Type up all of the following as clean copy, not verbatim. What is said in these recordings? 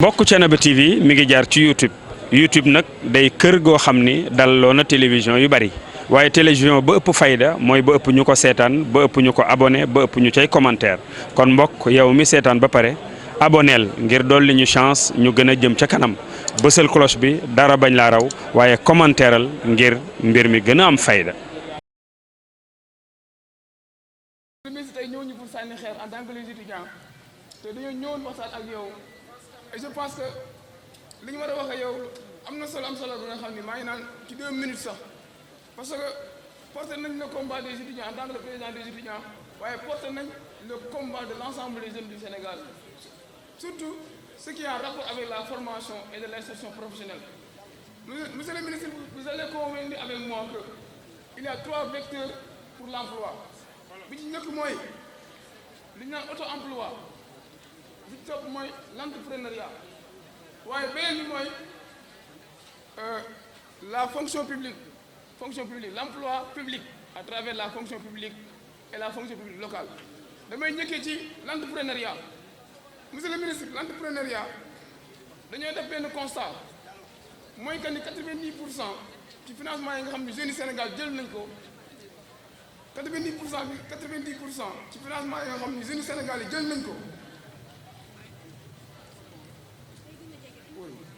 mbokk Thiénaba TV mi ngi jaar ci YouTube nag day kër goo xam ni dalloo na télévision yu bari waaye télévision ba ëpp fayda mooy ba ëpp ñu ko seetaan ba ëpp ñu ko abonné ba ëpp ñu cay commentaire kon mbokk yow mi seetaan ba pare aboneel ngir dolli ñu chance ñu gën a jëm ca kanam bësal cloche bi dara bañ laa raw waaye commentaireal ngir mbir mi gën a am fayda. tey ñëw ñu pour sànni xeer en tant que les étudiants te dañoo ñëwoon waxtaan ak yow et je pense que li ñu war a wax ak yow am na solo bi nga xam ni maa ngi naan ci 2 minutes sax parce que porté nañ le combat des étudiants en tant que le président des étudiants waaye porté nañ le combat de l'ensemble des jeunes du Sénégal surtout ce qui est en rapport avec la formation et de l'insertion professionnelle. Monsieur le ministre, vous allez convenir avec moi que il y a 3 vecteurs pour l'emploi. bi ci njëkk mooy li ñu naan auto-emploi bi ci topp mooy l'entrepreneuriat waaye beneen bi mooy la fonction publique l'emploi public à travers la fonction publique et la fonction publique locale. damay njëkkee ci l'entrepreneuriat monsieur le ministre, l'entrepreneuriat dañoo def benn constat mooy que ni 90% ci financement yi nga xam ne jeunes yi Sénégal jël nañ ko 90% ci financement yi nga xam ne jeunes Sénégal yi jël nañ ko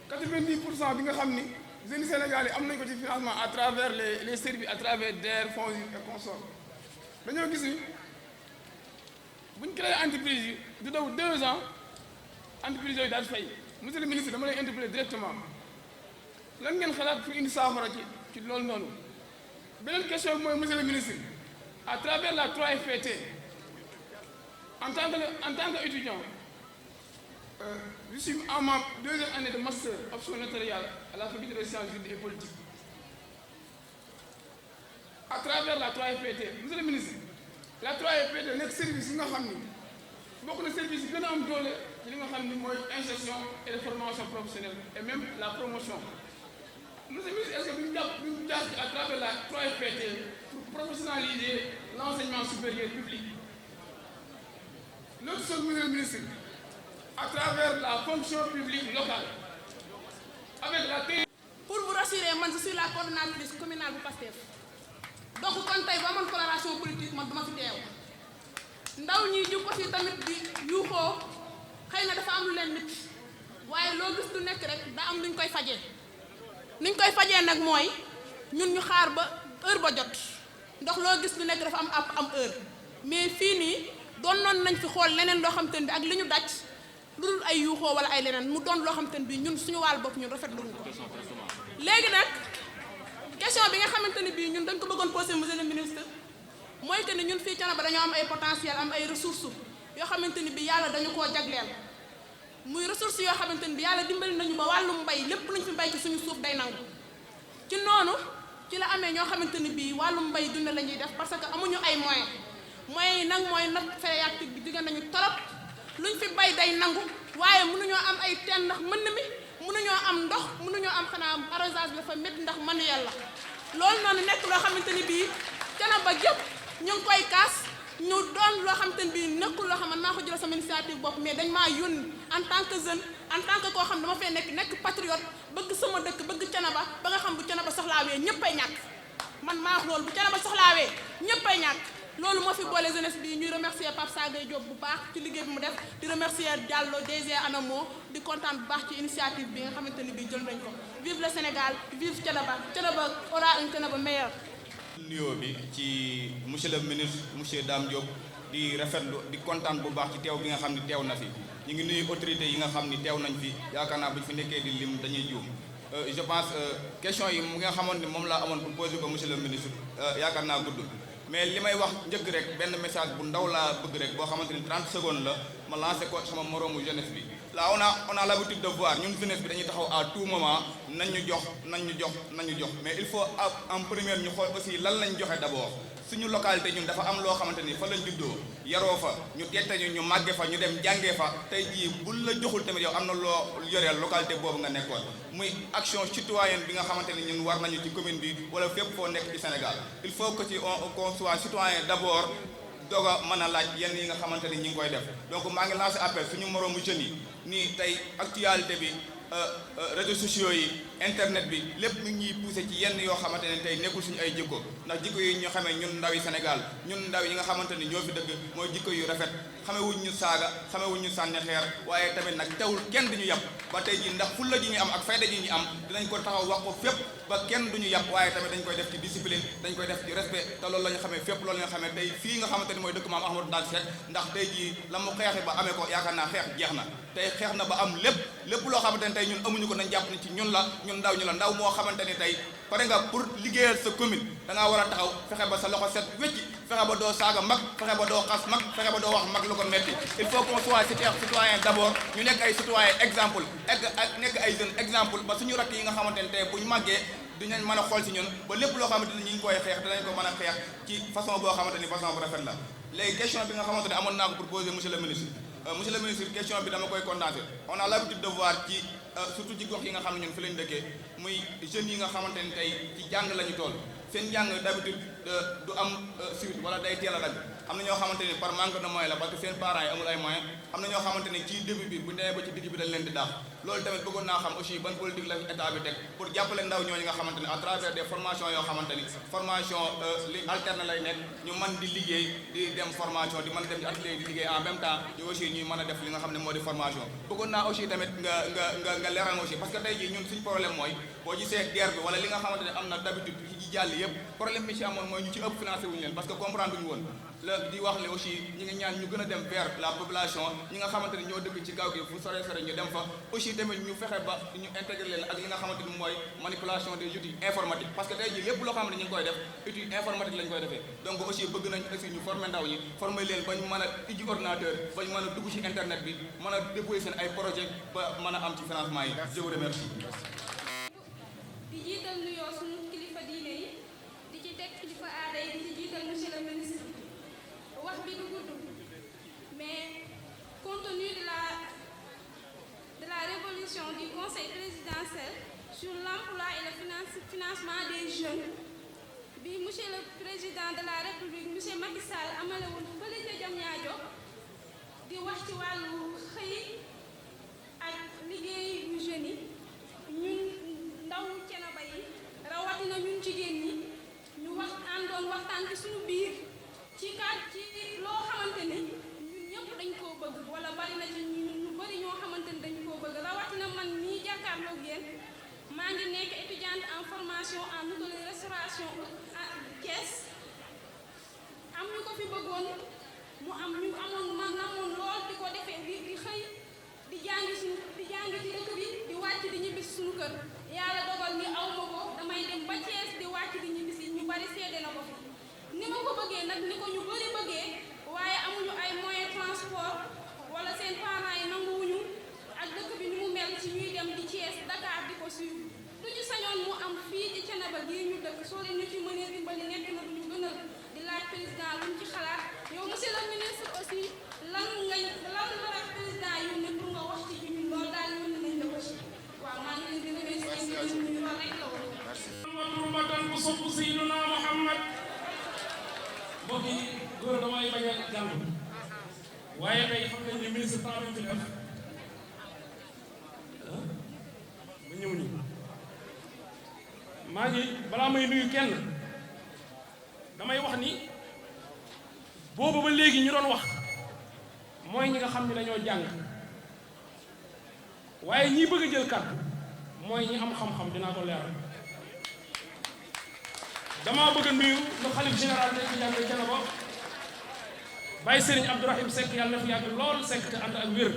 90% bi nga xam ni jeunes Sénégal yi am nañ ko ci financement à travers les services à travers DER fonds et consorts dañoo gis ni bu ñu créé entreprise yi du daw 2 ans entreprise yooyu daal fay. monsieur le ministre, dama lay interpeller directement lan ngeen xalaat pour indi saafara ci loolu noonu. beneen question bi mooy monsieur le ministre, à travers la 3FPT en tant qu'étudiant je suis en ma 2e année de master option notariale à la faculté des sciences juridiques et politiques. À travers la 3FPT monsieur le ministre, la 3FPT nekk service yi nga xam ni bokk na service yi gën a am doole ci li nga xam ni mooy insertion et de formation professionnelle et même la promotion. Monsieur le ministre, est-ce que duñu jàpp à travers la 3FPT pour professionnaliser l'enseignement supérieur public? L'autre chose, monsieur le ministre, à travers la fonction publique locale avec la pour vous rassurer, man je suis la coordonnatrice communale bu PASTEF donc kon tey ba amoon coloration politique man dama fi teew ndaw ñi jub aussi tamit di yuuxoo xëy na dafa am lu leen nit waaye loo gis du nekk rek da am luñ koy fajee nag mooy ñun ñu xaar ba heure ba jot ndax loo gis lu nekk dafa am heure mais fii nii doon noon nañ fi xool leneen loo xam te ne bi ak li ñu daj lu dul ay yuuxoo wala ay leneen mu doon loo xam te ne bi ñun suñu wàll bopp ñun rafetlu ñu ko. léegi nag question bi nga xamante ne bii ñun dañ ko bëggoon poser monsieur le ministre mooy que ni ñun fii Thiénaba dañoo am ay potentiel am ay ressources yoo xamante ni bi yàlla dañu koo jagleel muy ressources yoo xamante ni bi yàlla dimbali nañu ba wàllum mbay lépp luñ fi mbay ci suñu suuf day nangu ci noonu ci la amee ñoo xamante ni bii wàllum mbay dund la ñuy def parce que amuñu ay moyens yi nag mooy nag phréatique bi digga nañu torop luñ fi bay day nangu waaye mënuñoo am ay teen ndax mën mi mënuñoo am ndox mënuñoo am xanaa arrosage bi dafa métti ndax manuel la loolu noonu nekk loo xamante ni bii Thiénaba gépp ñu ngi koy kaas ñu doon loo xamante ni bii nekkul loo xam ne maa ko jël sama initiative bopp mais dañ maa yónni en tant que jeune en tant que koo xam dama fay nekk patriote bëgg sama dëkk bëgg Thiénaba ba nga xam bu Thiénaba soxlaawee ñëppay ñàkk man maa wax loolu bu Thiénaba soxlaawee ñëppay ñàkk loolu moo fi boole jeunesse bi ñuy remercier Pape Sagay Diop bu baax ci liggéey bi mu def di remercier Diallo DG ANAMO di kontaan bu baax ci initiative bi nga xamante ni bii jël nañ ko vive le Sénégal vive Thiénaba aura une Thiénaba meilleure. nuyoo bi ci monsieur le ministre monsieur Dame Diop di rafetlu di kontaan bu baax ci teew bi nga xam ni teew na fi ñu ngi nuyu autorités yi nga xam ni teew nañ fi yaakaar naa bu ñu fi nekkee di lim dañuy juum je pense question yi mu nga xamoon ni moom laa amoon pour poser ko monsieur le ministre yaakaar naa gudd. mais li may wax njëkk rek benn message bu ndaw laa bëgg rek boo xamante ni 30 secondes la ma lancé ko sama moroomu jeunesse bi là on a l'habitude de voir ñun jeunesse bi dañuy taxaw à tout moment nañ ñu jox mais il faut en première ñu xool aussi lan lañ joxe d'abord suñu localité ñun dafa am loo xamante ni fa lañ juddoo yaroo fa ñu tette ñu màgge fa ñu dem jàngee fa tey jii bul la joxul tamit yow am na loo yoreel localité boobu nga nekkoon muy action citoyenne bi nga xamante ni ñun war nañu ci commune bi wala fépp foo nekk ci Sénégal il faut que ci on soit citoyen d'abord doog a mën a laaj yenn yi nga xamante ni ñi ngi koy def donc maa ngi lancé appel suñu moroomu jeunes yi nii tey actualité bi réseaux sociaux yi internet bi lépp mi ngi ñuy poussé ci yenn yoo xamante ne tey nekkul suñu ay jikko ndax jikko yi ñu xamee ñun ndaw yi Sénégal ñun ndaw yi nga xamante ni ñoo fi dëkk mooy jikko yu rafet xamewuñ ñu saaga xamewuñ ñu sànni xeer waaye tamit nag teewul kenn duñu yàpp ba tey ji ndax fulla ji ñu am ak fayda ji ñu am dinañ ko taxaw wax ko fépp ba kenn duñu yàpp waaye tamit dañ koy def ci discipline dañ koy def ci respect te loolu la ñu xamee fépp loolu la ñu xamee tey fii nga xamante ni mooy dëkk maam Ahmadou Ndack Seck ndax tey jii la mu xeexe ba amee ko yaakaar naa xeex jeex na tey xeex na ba am lépp loo xamante ni tey ñun amuñu ko nañ jàpp ni ci ñun la ñun ndaw ñu la ndaw moo xamante ni tey pare nga pour liggéeyal sa commune da ngaa war a taxaw fexe ba sa loxo set wecci fexe ba doo saaga mag fexe ba doo xas mag fexe ba doo wax mag lu ko metti il faut qu'on soit citoyen d'abord ñu nekk ay citoyen exemple nekk ay jeunes exemple ba suñu rakk yi nga xamante ni tey bu ñu màggee dinañ mën a xool si ñun ba lépp loo xamante ni ñu ngi koy xeex dinañ ko mën a xeex ci façon boo xamante ni façon bu rafet la léegi question bi nga xamante ne amoon naa ko pour poser monsieur le ministre question bi dama koy condenser on a l'habitude de voir ci surtout ci gox yi nga xam ne ñun fi lañ dëkkee muy jeunes yi nga xamante ni tey ci jàng la ñu toll seen jàng d'habitude du am suite wala day teel a dagg am na ñoo xamante ni par manque de moyens la parce que seen parents yi amul ay moyens am na ñoo xamante ni ci début bi bu demee ba ci digg bi dañ leen di daax loolu tamit bëggoon naa xam aussi ban politique la état bi teg pour jàppale ndaw ñooñu nga xamante ni à travers des formations yoo xamante ni formation li alterne lay nekk ñu mën di liggéey di dem formation di mën a dem ci atelier di liggéey en même temps ñu aussi ñuy mën a def li nga xam ne moo di formation bëggoon naa aussi tamit nga leeral aussi parce que tey jii ñun suñu problème mooy boo gisee guerre bi wala li nga xamante ne am na d'habitude ci jàll yëpp problème bi ci amoon mooy ñu ci ëpp financé wuñu leen parce que comprendre duñu woon la di wax ne aussi ñi ngi ñaan ñu gën a dem vers la population ñi nga xamante ne ñoo dëkk ci kaw gi fu sore sore ñu dem fa aussi tamit ñu fexe ba ñu intégrer leen ak li nga xamante ni mooy manipulation des outils informatiques parce que tey jii lépp loo xamante ni ñu ngi koy def outil informatique lañ koy defee donc aussi bëgg nañ aussi ñu former ndaw ñi former leen ba ñu mën a ijji ordinateur ba ñu mën a dugg ci internet bi mën a déployer seen ay projet ba mën a am ci financement yi je vous remercie. di jiital nuyoo suñu kilifa diine yi di ci teg kilifa aada yi di ci jiital monsieur le ministre wax bi du gudd mais compte tenu de la révolution du conseil présidentiel sur l'emploi et le financement des jeunes bi monsieur le président de la république monsieur Macky Sall amalewul fële ca Diamniadio di wax ci wàllu xëy ak liggéey yu jeunes yi ñun ndaw Thiénaba yi rawatina ñun jigéen ñi ñu àndoon waxtaan ci suñu biir ci loo xamante ni ñun ñëpp dañ koo bëgg wala bari na ci ñu bari ñoo xamante ni dañ koo bëgg rawatina man nii jàkkaarloog yéen maa ngi nekk étudiante en formation en hôtellerie-restauration à Thiès am ñu ko fi bëggoon mu am ñu amoon man namoon lool di ko defee di xëy di jàngi ci dëkk bi di wàcc di ñibbisi suñu kër yàlla dogal ni aw ma ko damay dem ba Thiès di wàcc di ñibbisi ñu bari seede na ko fi ni ma ko bëggee nag ni ko ñu bari bëggee waaye amuñu ay moyen transport wala seen parents yi nanguwuñu ak dëkk bi ni mu mel ci ñuy dem di Thiès Dakar di ko suivre du ñu sañoon mu am fii ci Thiénaba gii ñu dëkk soo leen ñu ci mënee dimbali nekk na du ñu gënal di laaj président luñ ci xalaat yow monsieur le ministre aussi lan la président yónnee pour nga wax ci ñun loolu daal yónnee nañ la ko ci waaw maa ngi leen di remercier ñu loolu rek la woon. Muhammadan bu sopp Seydina Muhammad mbokk yi góor damay bañ a jàng waaye tey xam nañ ne ministre temps bi fi def ba ñëw nii maa ngi balaa may nuyu kenn damay wax ni boobu ba léegi ñu doon wax mooy ñi nga xam ne dañoo jàng waaye ñi bëgg a jël kàddu mooy ñi am xam-xam dinaa ko leeral damaa bëgg a nuyu le xalif général de Thiénaba Baye Serigne Abdourahim Seck yàlla na fi yàgg lool Seck te ànd ak wér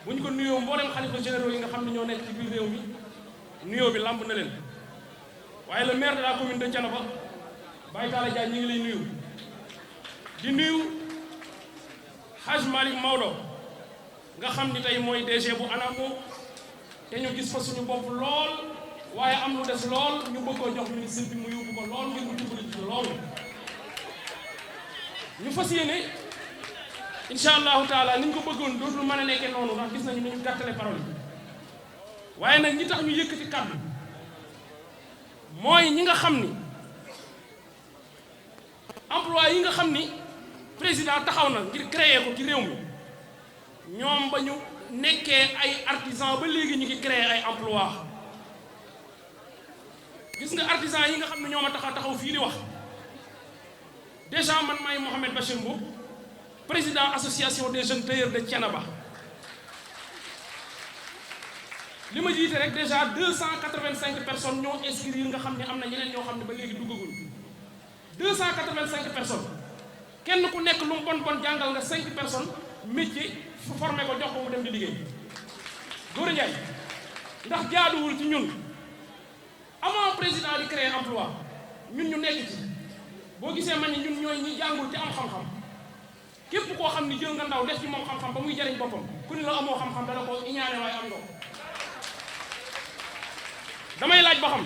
bu ñu ko nuyoo mboolem xalifa généraux yi nga xam ne ñoo nekk ci biir réew mi nuyoo bi lamb na leen waaye le maire de la commune de Thiénaba Baye Talla Diagne ñu ngi lay nuyu di nuyu Hadj Malick Maodo nga xam ni tey mooy DG bu ANAMO te ñu gis fa suñu bopp lool waaye am lu des lool ñu bëgg koo jox ministre bi mu yóbbu ko lool ngir mu dimbali ci lool ñu fas yéene incha allahu taala ni ñu ko bëggoon dootul mën a nekkee noonu ndax gis nañu ni ñu gàttale parole yi waaye nag ñi tax ñu yëkkati kàddu mooy ñi nga xam ni emploi yi nga xam ni président taxaw na ngir créer ko ci réew mi ñoom ba ñu nekkee ay artisan ba léegi ñu ngi créer ay emploi gis nga artisan yi nga xam ne ñoo ma taxaw fii di wax déjà man maay Mouhamed Bachir Mbow président association des jeunes tailleurs de Thiénaba li ma jiite rek déjà 285 personnes ñoo inscrire nga xam ne am na ñeneen ñoo xam ne ba léegi duggaguñu 285 personnes kenn ku nekk lu mu bon jàngal nga 5 personnes métier formé ko jox ko mu dem di liggéey Gora Ndiaye ndax jaaduwul ci ñun avant président di créer emploi ñun ñu nekk ci boo gisee man ni ñun ñooy ñi jàngul te am xam-xam képp koo xam ni jël nga ndaw def ci moom xam-xam ba muy jariñ boppam ku ni la amoo xam-xam dana ko iñaane waaye am nga ko damay laaj ba xam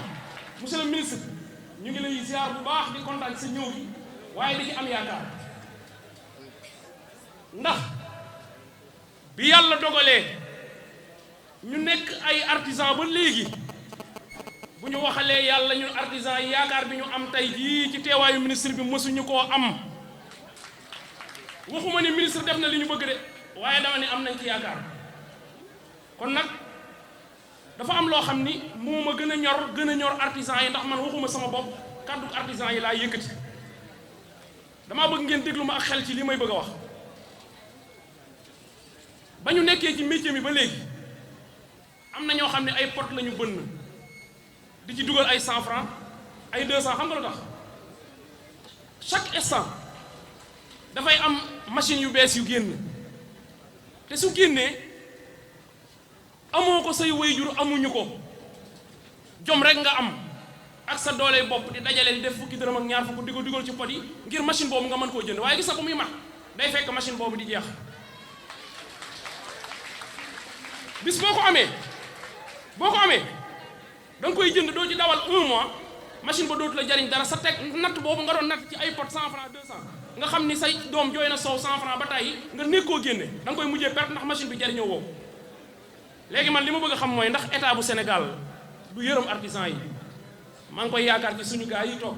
monsieur le ministre ñu ngi lay ziar bu baax di kontaan sa ñëw bi waaye di ci am yaakaar ndax bi yàlla dogalee ñu nekk ay artisan ba léegi bu ñu waxalee yàlla ñun artisan yi yaakaar bi ñu am tey jii ci teewaayu ministre bi mësuñu koo am waxuma ni ministre def na li ñu bëgg de waaye dama ne am nañ ci yaakaar kon nag dafa am loo xam ni moo ma gën a ñor artisan yi ndax man waxuma sama bopp kàddu artisan yi laa yëkkati damaa bëgg ngeen déglu ma ak xel ci li may bëgg a wax ba ñu nekkee ci métier mi ba léegi am na ñoo xam ne ay pot la ñu bënn di ci dugal ay 100 francs ay 200 xam nga lu tax chaque instant dafay am machine yu bees yu génn te su génnee amoo ko say waajur amuñu ko jom rek nga am ak sa doole bopp di dajale di def fukki dërëm ak ñaar fukk di ko dugal ci pot yi ngir machine boobu nga mën koo jënd waaye gis na ko muy mat day fekk machine boobu di jeex bis boo ko amee da nga koy jënd doo ci dawal 1 mois machine ba dootu la jariñ dara sa teg natt boobu nga doon natt ci ay pot 100 francs 200 nga xam ni say doom jooy na soow 100 francs ba tàyyi nga nekkoo génne da nga koy mujjee perte ndax machine bi jariñoo woo léegi man li ma bëgg a xam mooy ndax état bu Sénégal du yërëm artisan yi maa ngi koy yaakaar ci suñu gars yi toog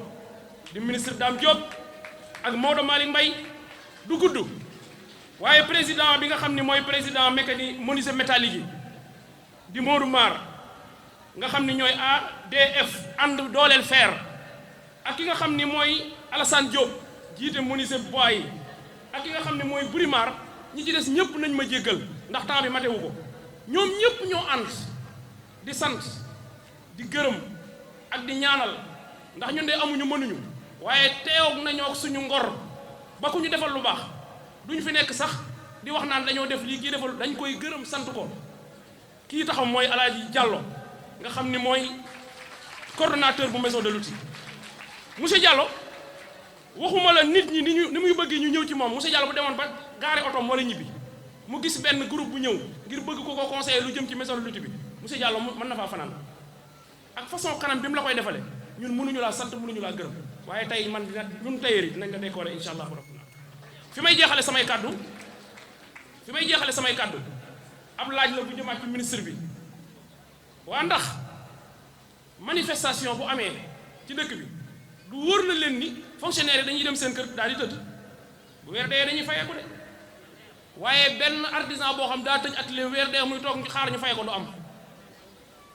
di ministre Dame Diop ak Maodo Malick Mbaye du gudd waaye président bi nga xam ni mooy président mécanique menuisier métallique yi di Modou Mar nga xam ni ñooy ADF ànd dooleel fer ak ki nga xam ni mooy Alassane Diop jiite menuisier bois yi ak ki nga xam ni mooy Bourimar ñi ci des ñëpp nañ ma jéggal ndax temps bi matewu ko ñoom ñëpp ñoo ànd di sant di gërëm ak di ñaanal ndax ñun de amuñu mënuñu waaye teew nañoo suñu ngor ba ku ñu defal lu baax duñ fi nekk sax di wax naan dañoo def lii kii defal dañ koy gërëm sant ko kii taxaw mooy Alaaji Diallo nga xam ni mooy coordonnateur bu maison de l'outil monsieur Diallo waxuma la nit ñi ni muy bëgg ñu ñëw ci moom monsieur Diallo bu demoon ba gaare otom wala ñibbi mu gis benn groupe bu ñëw ngir bëgg ko conseiller lu jëm ci maison de l'outil bi monsieur Diallo mën na faa fanaan ak façon kanam bi mu la koy defale ñun mënuñu laa sant mënuñu laa gërëm waaye tey man ñun tailleur yi dinañ ko décorer insha allah rabbuna fi may jeexale samay kàddu ab laaj la bu jëmaat ci ministre bi waa ndax manifestation bu amee ci dëkk bi du wóor na leen ni fonctionnaire yi dañuy dem seen kër daal di tëdd bu weer dee dañuy fayeeku de waaye benn artisan boo xam daa tëj atelier weer dee muy toog xaar ñu fay ko du am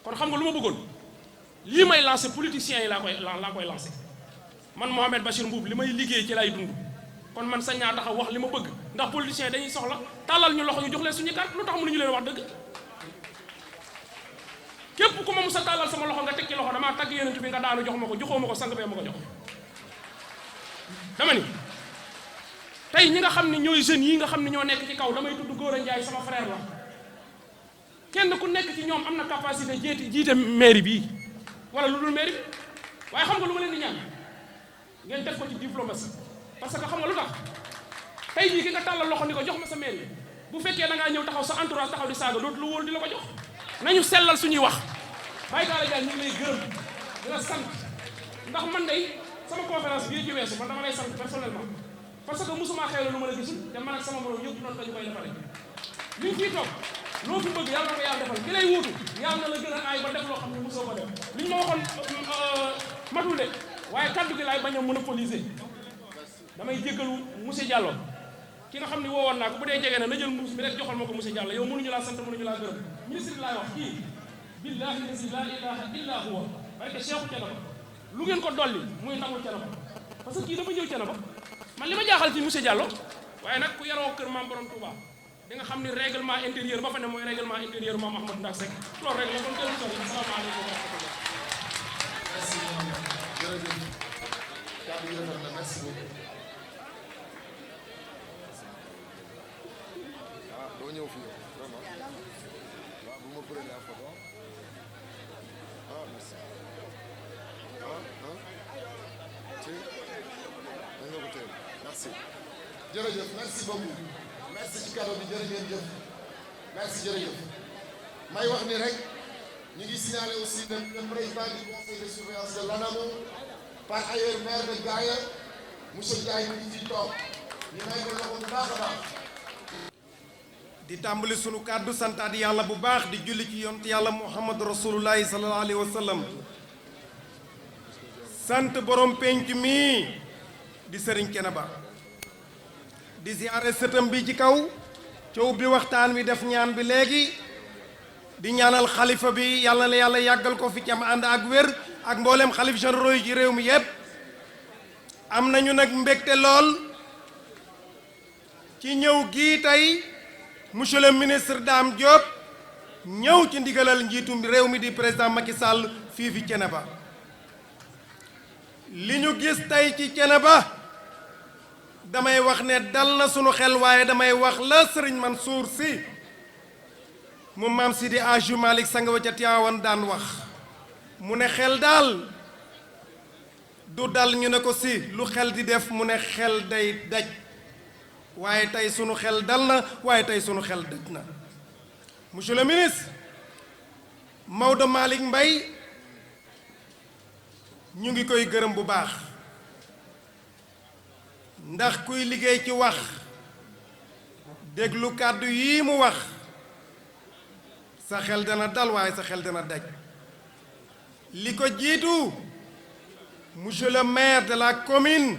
kon xam nga lu ma bëggoon lii may lancé politiciens yi laa koy lancé man Mouhamed Bachir Mbow li may liggéey ci lay dund kon man sañ naa taxaw wax li ma bëgg ndax politiciens yi dañuy soxla tàllal ñu loxo ñu jox leen suñu carte lu tax mënuñu leen wax dëgg képp ku ma musa tàllal sama loxo nga teg ci loxo damaa tagg yonent bi nga daanu jox ma ko joxoo ma ko sang bee ma ko jox dama ni tey ñi nga xam ne ñooy jeunes yi nga xam ne ñoo nekk ci kaw damay tudd Gora Ndiaye sama frère la kenn ku nekk ci ñoom am na capacité jiite mairie bii wala lu dul mairie bi waaye xam nga lu ma leen di ñaan ngeen def ko ci diplomatie parce que xam nga lu tax tey jii ki nga tàllal loxo ni ko jox ma sa mairie bu fekkee da ngaa ñëw taxaw sa entourage taxaw di saaga dootu lu wóolu di la ko jox nañu sellal suñuy wax Baye Talla Diagne ñu ngi lay gërëm di la sant ndax man day sama conférence bii ci weesu man dama lay sant personnellement parce que musuma xew lu ma la gisul te man ak sama morom yëpp noonu dañu koy defale li ñu fiy toog loo fi bëgg yàlla na ko yàlla defal ki lay wuutu yàlla na la gën a aay ba def loo xam ne mosoo ko def li ñu ma waxoon matul de waaye kaddu gi laay bañ a monopoliser damay jéggalu monsieur Diallo ki nga xam ne woowoon naa ko bu dee jege na jël mbuus mi rek joxal ma ko monsieur Diallo yow mënuñu laa sant mënuñu laa gërëm ministre bi laay wax kii billahi lazi la ilaha illa huwa barke Cheikhu Thiénaba lu ngeen ko dolli muy ndamul Thiénaba parce que kii dafa ñëw Thiénaba man li ma jaaxal ci monsieur Diallo waaye nag ku yaroo kër maam borom Touba di nga xam ni règlement intérieur ba fa ne mooy règlement intérieur maam Ahmadou Ndak Seck loolu rek la kon jël sori asalaamaaleykum wa rahmatullah. merci jërëjëf kàddu yi rafet na merci beaucoup. ah doo ñëw fii vraiment waaw bu ma prenee la photo ah merci ci da nga ko teel merci jërëjëf merci beaucoup merci ci cadeau bi jërëjëf merci jërëjëf may wax ni rek ñu ngi signaler aussi le président du conseil de surveillance de l'ANAMO par ailleurs maire de Gaïa monsieur Ndiaye mi ngi ci toog ñu may ko loxo bu baax a baax. di tàmbali sunu kàddu santaat yàlla bu baax di julli ci yonent yàlla muhammadu rasulullahi sallallahu alayhi wa sallam sant borom penc mi di sëriñ Thiénaba di ziare sëtam bi ci kaw coow bi waxtaan wi def ñaan bi léegi di ñaanal xalifa bi yàlla na yàlla yàggal ko fi ci am ànd ak wér ak mboolem xalif généraux yi ci réew mi yépp am nañu nag mbégte lool ci ñëw gii tey monsieur le ministre Dame Diop ñëw ci ndigalal njiitum réew mi di président Macky Sall fii fi Thiénaba li ñu gis tey ci Thiénaba damay wax ne dal na sunu xel waaye damay wax la sëriñ Mansour Sy mu maam Sidi Hadji Malick sang wa ca Tiwaawan daan wax mu ne xel daal du dal ñu ne ko si lu xel di def mu ne xel day daj waaye tey sunu xel dal na waaye tey sunu xel daj na monsieur le ministre Maodo Malick Mbaye ñu ngi koy gërëm bu baax ndax kuy liggéey ci wax déglu kàddu yii mu wax sa xel dana dal waaye sa xel dana daj li ko jiitu monsieur le maire de la commune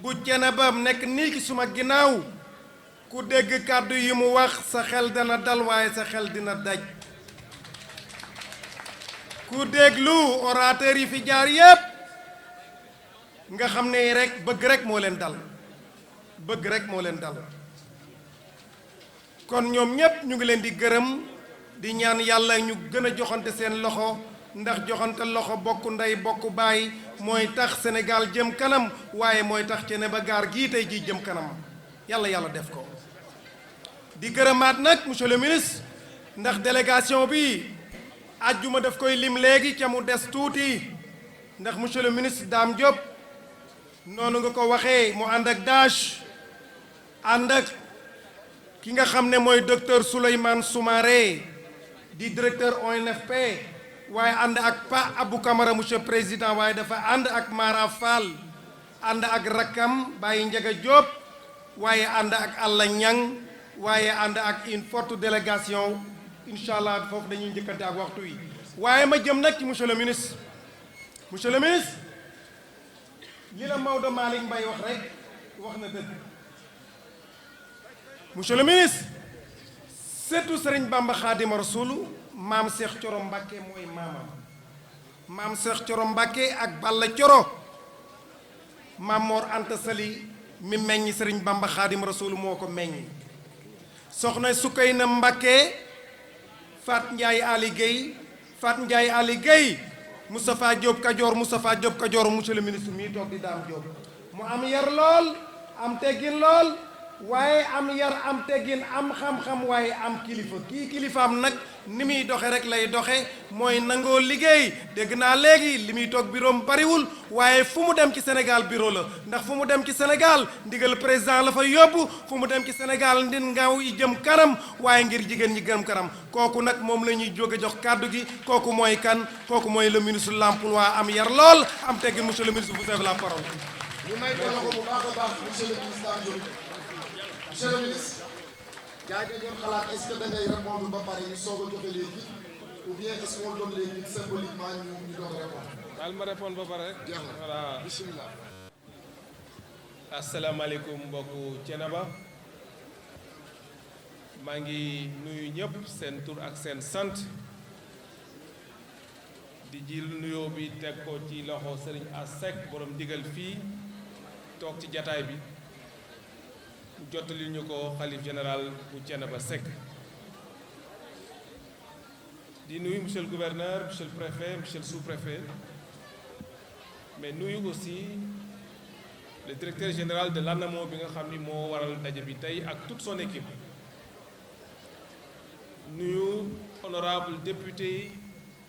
bu Thiénaba nekk nii ki suma ginnaaw ku dégg kàddu yi mu wax sa xel dana dal waaye sa xel dina daj ku déglu orateur yi fi jaar yépp nga xam ne rek bëgg rek moo leen dal bëgg rek moo leen dal kon ñoom ñépp ñu ngi leen di gërëm di ñaan yàlla ñu gën a joxante seen loxo ndax joxante loxo bokk ndey bokk baay mooy tax Sénégal jëm kanam waaye mooy tax Thiénaba gaar gii tey jii jëm kanam yàlla yàlla def ko di gërëmaat nag monsieur le ministre ndax délégation bi àjjuma daf koy lim léegi ca mu des tuuti ndax monsieur le ministre Dame Diop noonu nga ko waxee mu ànd ak DAGE ànd ak ki nga xam ne mooy docteur Souleymane Soumaré di directeur ONFP waaye ànd ak Pa Abou Camara monsieur président waaye dafa ànd ak Mara Fall ànd ak rakkam Baye Ndiaga Diop waaye ànd ak Alla Niang waaye ànd ak une forte délégation incha allah foofu dañuy njëkkante ak waxtu wi waaye ma jëm nag ci monsieur le ministre li la Maodo Malick Mbaye wax rek wax na dëgg monsieur le ministre surtout Serigne Bamba Khadima Rassoul maam Cheikh Thioro Mbacké mooy maamam maam Cheikh Thioro Mbacké ak Balla Thioro maam Mor Anta Sali mi meññ Serigne Bamba Khadima Rassoul moo ko meññ soxna Sukayna Mbacké Fat Ndiaye Ali Guèye Moustapha Diop Kajoor monsieur le ministre mii toog di Dame Diop mu am yar lool am teggin lool waaye am yar am teggin am xam-xam waaye am kilifa kii kilifaam nag ni muy doxe rek lay doxe mooy nangoo liggéey dégg naa léegi li muy toog bureau bariwul waaye fu mu dem ci Sénégal bureau la ndax fu mu dem ci Sénégal ndigal président la fa yóbbu fu mu dem ci Sénégal ndin ngaw yi jëm kanam waaye ngir jigéen ñi gëm kanam kooku nag moom la ñuy jóge jox kàddu gi kooku mooy kan kooku mooy le ministre de l'emploi am yar lool am teggin monsieur le ministre vous avez la parole. ñu may ko loxo bu baax a baax monsieur le ministre Dame Diop monsieur le ministre yaa ngi doon xalaat est-ce que da ngay répondre ba pare ñu soog a joxe léegi ou bien est-ce qu'on donne léegi symboliquement ñu doon répondre. baal ma répondre ba pare. jeex na voilà bismillah. asalaamaaleykum mbokku Thiénaba maa ngi nuyu ñëpp seen tur ak seen sant di jël nuyoo bi teg ko ci loxo Serigne As Seck borom digal fii toog ci jataay bi mu jottali ñu ko xalif général bu Thiénaba Seck di nuyu monsieur le gouverneur monsieur le préfet monsieur le sous-préfet mais nuyu aussi le directeur général de l'ANAMO bi nga xam ni moo waral daje bi tey ak toute son équipe nuyu honorable député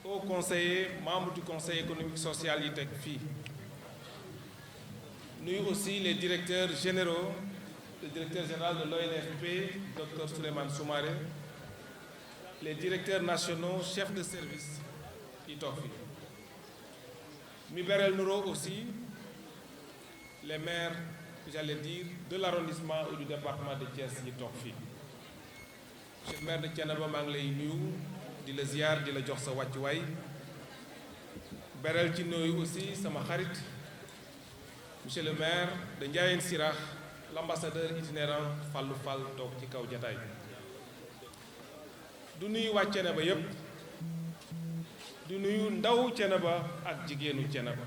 haut conseiller membre du conseil économique social yi teg fii nuyu aussi les directeurs généraux le directeur général de l'ONFP docteur Souleymane Soumaré les directeurs nationaux chefs de service yi toog fii mi berel nuroo aussi les maires j'allais dire de l'arrondissement et du département de Thiès yi toog fii monsieur le maire de Thiénaba maa ngi lay nuyu di la ziar di la jox sa wàccuwaay berel ci nuyu aussi sama xarit monsieur le maire de Ndiayène Sirakh l'ambassadeur itinérant Fallou Fall toog ci kaw jataay du nuyu waa Thiénaba yépp du nuyu ndaw Thiénaba ak jigéenu Thiénaba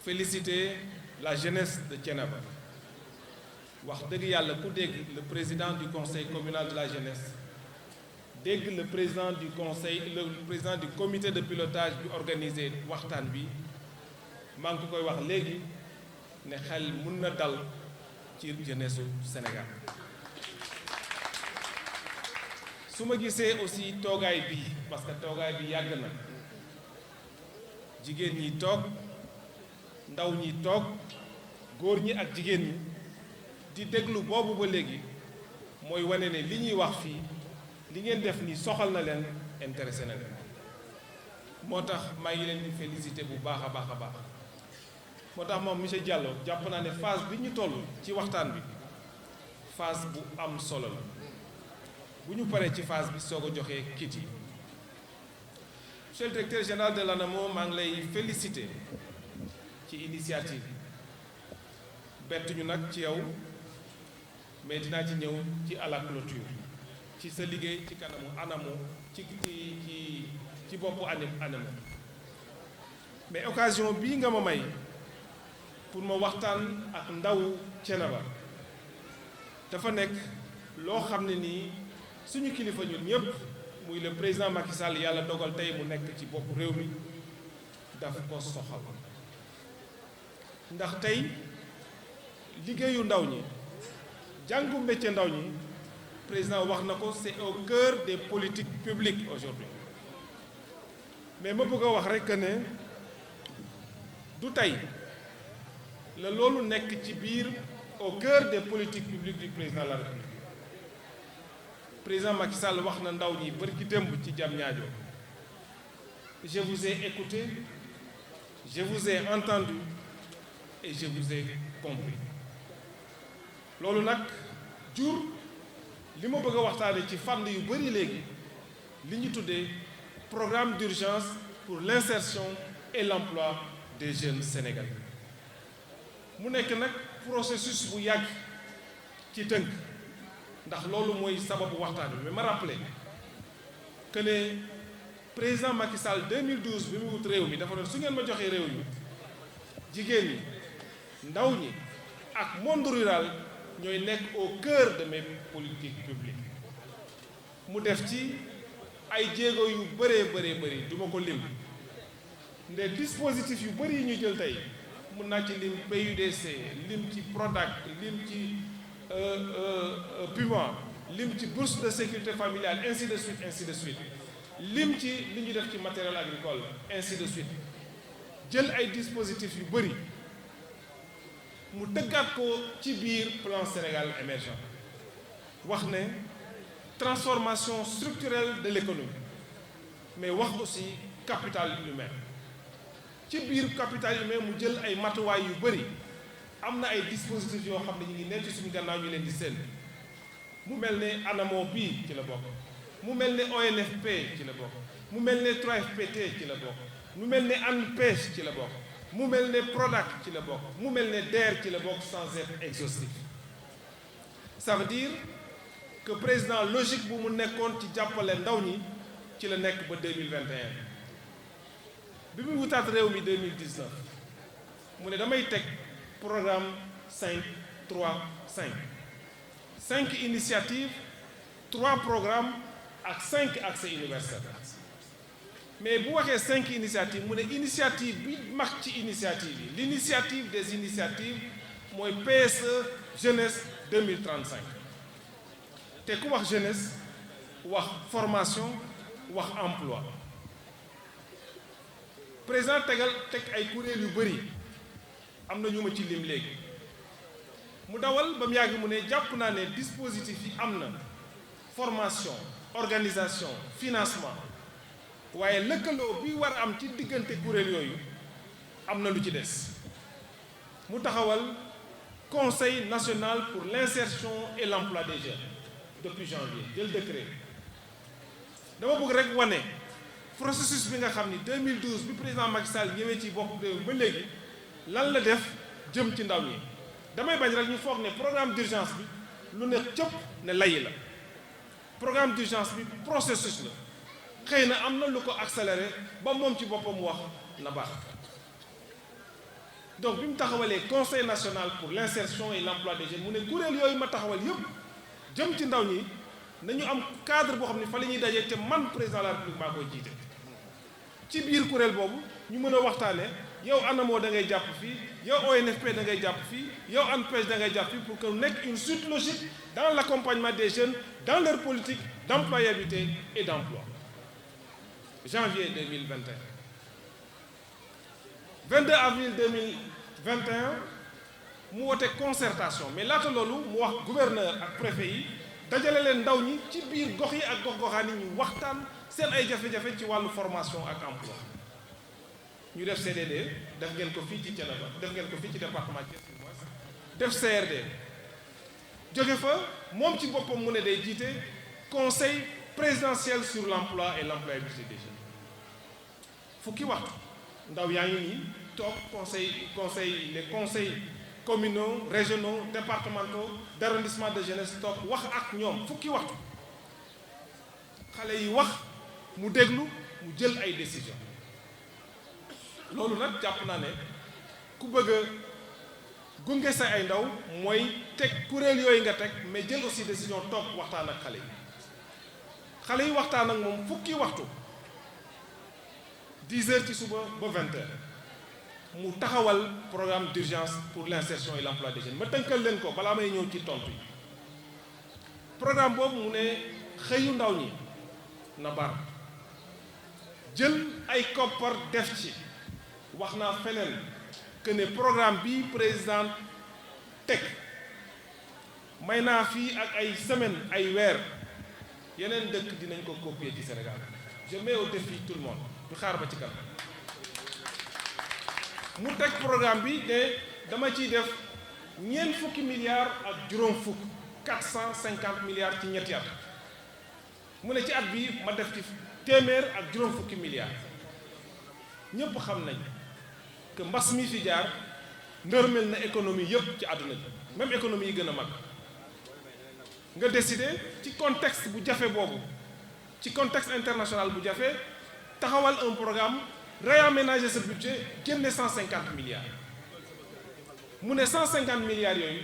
féliciter la jeunesse de Thiénaba wax dëgg yàlla ku dégg le président du conseil communal de la jeunesse dégg le président du comité de pilotage bi organisé waxtaan bi maa ngi koy wax léegi ne xel mun na dal ci jeunesse Sénégal su ma gisee aussi toogaay bi parce que toogaay bi yàgg na jigéen ñi toog ndaw ñi toog góor ñi ak jigéen ñi di déglu boobu ba léegi mooy wane ne li ñuy wax fii li ngeen def ni soxal na leen intéressé na leen moo tax maa ngi leen di félicité bu baax a baax a baax moo tax moom monsieur Diallo jàpp naa ne phase bi ñu toll ci waxtaan bi phase bu am solo la bu ñu paree ci phase bi soog a joxe kit yi monsieur le directeur général de l'ANAMO maa ngi lay félicité ci initiative bett ñu nag ci yow mais dinaa ci ñëw ci à la clôture ci sa liggéey ci kanamu ANAMO ci boppu ANAMO mais occasion bii nga ma may pour ma waxtaan ak ndaw Thiénaba dafa nekk loo xam ne nii suñu kilifa ñun ñëpp muy le président Macky Sall yàlla dogal tey mu nekk ci bopp réew mi daf ko soxal ndax tey liggéeyu ndaw ñi jàngu métier ndaw ñi président wax na ko c'est au cœur des politiques publiques aujourd'hui mais ma bëgg a wax rekk ne du tey la loolu nekk ci biir au cœur des politiques publiques du président de la République président Macky Sall wax na ndaw ñi bari ki démb ci Diamniadio je vous ai écouté je vous ai entendu et je vous ai compris loolu nag jur li ma bëgg a waxtaane ci fànn yu bari léegi li ñu tuddee programme d'urgence pour l'insertion et l'emploi des jeunes sénégalais mu nekk nag processus bu yàgg ci tënk ndax loolu mooy sababu waxtaan bi mais ma rappelé que ne président Macky Sall 2012 bi mu wut réew mi dafa doon su ngeen ma joxee réew mi jigéen ñi ndaw ñi ak monde rural ñooy nekk au cœur de mes politiques publiques mu def ci ay jéego yu bëree bëri du ma ko lim nde dispositifs yu bëri yi ñu jël tey mun naa ci lim PUDC lim ci Prodac lim ci Puma lim ci bourse de sécurité familiale ainsi de suite lim ci li ñu def ci matériel agricole ainsi de suite jël ay dispositifs yu bëri mu tëggaat ko ci biir plan Sénégal émergent wax ne transformation structurelle de l'économie mais wax aussi capital humain ci biir capital humain mu jël ay matuwaay yu bëri am na ay dispositifs yoo xam ne ñu ngi nekk ci suñu gannaaw ñu leen di seen mu mel ne ANAMO bii ci la bokk mu mel ne ONFP ci la bokk mu mel ne 3FPT ci la bokk mu mel ne ANPEJ ci la bokk mu mel ne Prodac ci la bokk mu mel ne DER ci la bokk sans être exhaustif ça veut dire que président logique bu mu nekkoon ci jàppale ndaw ñi ci la nekk ba 2021 bi muy wutaat réew mi 2019 mu ne damay teg programme 5 3 5 5 initiatives 3 programmes ak 5 accès universel mais bu waxee 5 initiatives mu ne initiative bi mag ci initiative yi l'initiative des initiatives mooy PSE jeunesse 2035 te ku wax jeunesse wax formation wax emploi président teg ay kuréel yu bëri am na ñu ma ci lim léegi mu dawal ba mu yàgg mu ne jàpp naa ne dispositif yi am na formation organisation financement waaye lëkkaloo bi war a am ci diggante kuréel yooyu am na lu ci des mu taxawal conseil national pour l'insertion et l'emploi des jeunes depuis janvier jël décret dama bëgg rek wane processus bi nga xam ni 2012 bi président Macky Sall ñëwee ci bopp réew ba léegi lan la def jëm ci ndaw ñi damay bañ rek ñu foog ne programme d'urgence bi lu ne cëpp ne lay la programme d'urgence bi processus la xëy na am na lu ko accéléré ba moom ci boppam wax na baax donc bi mu taxawalee conseil national pour l'insertion et l'emploi des jeunes mu ne kuréel yooyu ma taxawal yëpp jëm ci ndaw ñi nañu am cadre boo xam ne fa la ñuy dajee te man président de la République maa koy jiite ci biir kuréel boobu ñu mën a waxtaane yow ANAMO da ngay jàpp fii yow ONFP da ngay jàpp fii yow ANPEJ da ngay jàpp fii pour que nekk une suite logique dans l'accompagnement des jeunes dans leur politique d'employabilité et d'emploi janvier 2021 22 avril 2021 mu wote concertation mais laata loolu mu wax gouverneur ak préfet yi dajale leen ndaw ñi ci biir gox yi ak gox-goxaan yi ñu waxtaan seen ay jafe-jafe ci wàllu formation ak emploi ñu def CDD def ngeen ko fii ci Thiénaba def ngeen ko fii ci département Thiès def CRD jóge fa moom ci boppam mu ne day jiite conseil présidentiel sur l'emploi et l'employabilité des jeunes fukki waxtu ndaw yaa ngi nii toog les conseils communaux régionaux départementaux d'arrondissement de jeunesse toog wax ak ñoom fukki waxtu xale yi wax mu déglu mu jël ay décisions loolu nag jàpp naa ne ku bëgg a gunge sa ay ndaw mooy teg kuréel yooyu nga teg mais jël aussi décision toog waxtaan ak xale yi waxtaan ak moom fukki waxtu 10 heures ci suba ba 20 heures mu taxawal programme d'urgence pour l'insertion et l'emploi des jeunes ma tënkal leen ko balaa may ñëw ci tontu yi programme boobu mu ne xëyu ndaw ñi na bar jël ay koppar def ci wax naa feneen que ne programme bi président teg may naa fii ak ay semaine ay weer yeneen dëkk dinañ ko copier ci Sénégal je mets au défi tout le monde du xaar ba ci kanam mu teg programme bi ne dama ciy def ñeent fukki milliards ak juróom fukk 450 milliards ci ñetti at mu ne ci at bi ma def ci téeméer ak juróom fukki milliards ñëpp xam nañ que mbas mi fi jaar ndërmel na économie yëpp ci àdduna bi même économie yi gën a mag nga décider ci contexte bu jafe boobu ci contexte international bu jafe taxawal un programme réaménager ce budget génne 150 milliards mu ne 150 milliards yooyu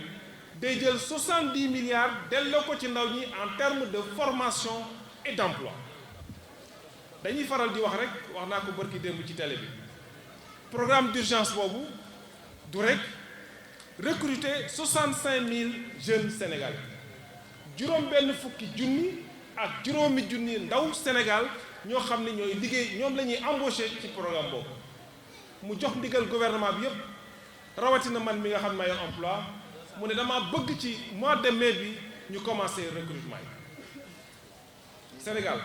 day jël 70 milliards delloo ko ci ndaw ñi en termes de formation et d'emploi dañuy faral di wax rek wax naa ko bërki démb ci télé bi programme d'urgence boobu du rek recruter 65 000 jeunes sénégalais juróom benn fukki junni ak juróomi junni ndaw Sénégal ñoo xam ne ñooy liggéey ñoom la ñuy embaucher ci programme boobu mu jox ndigal gouvernement bi yépp rawatina man mi nga xam ne ma yor emploi mu ne dama bëgg ci mois de mai bi ñu commencer recrutement yi Sénégal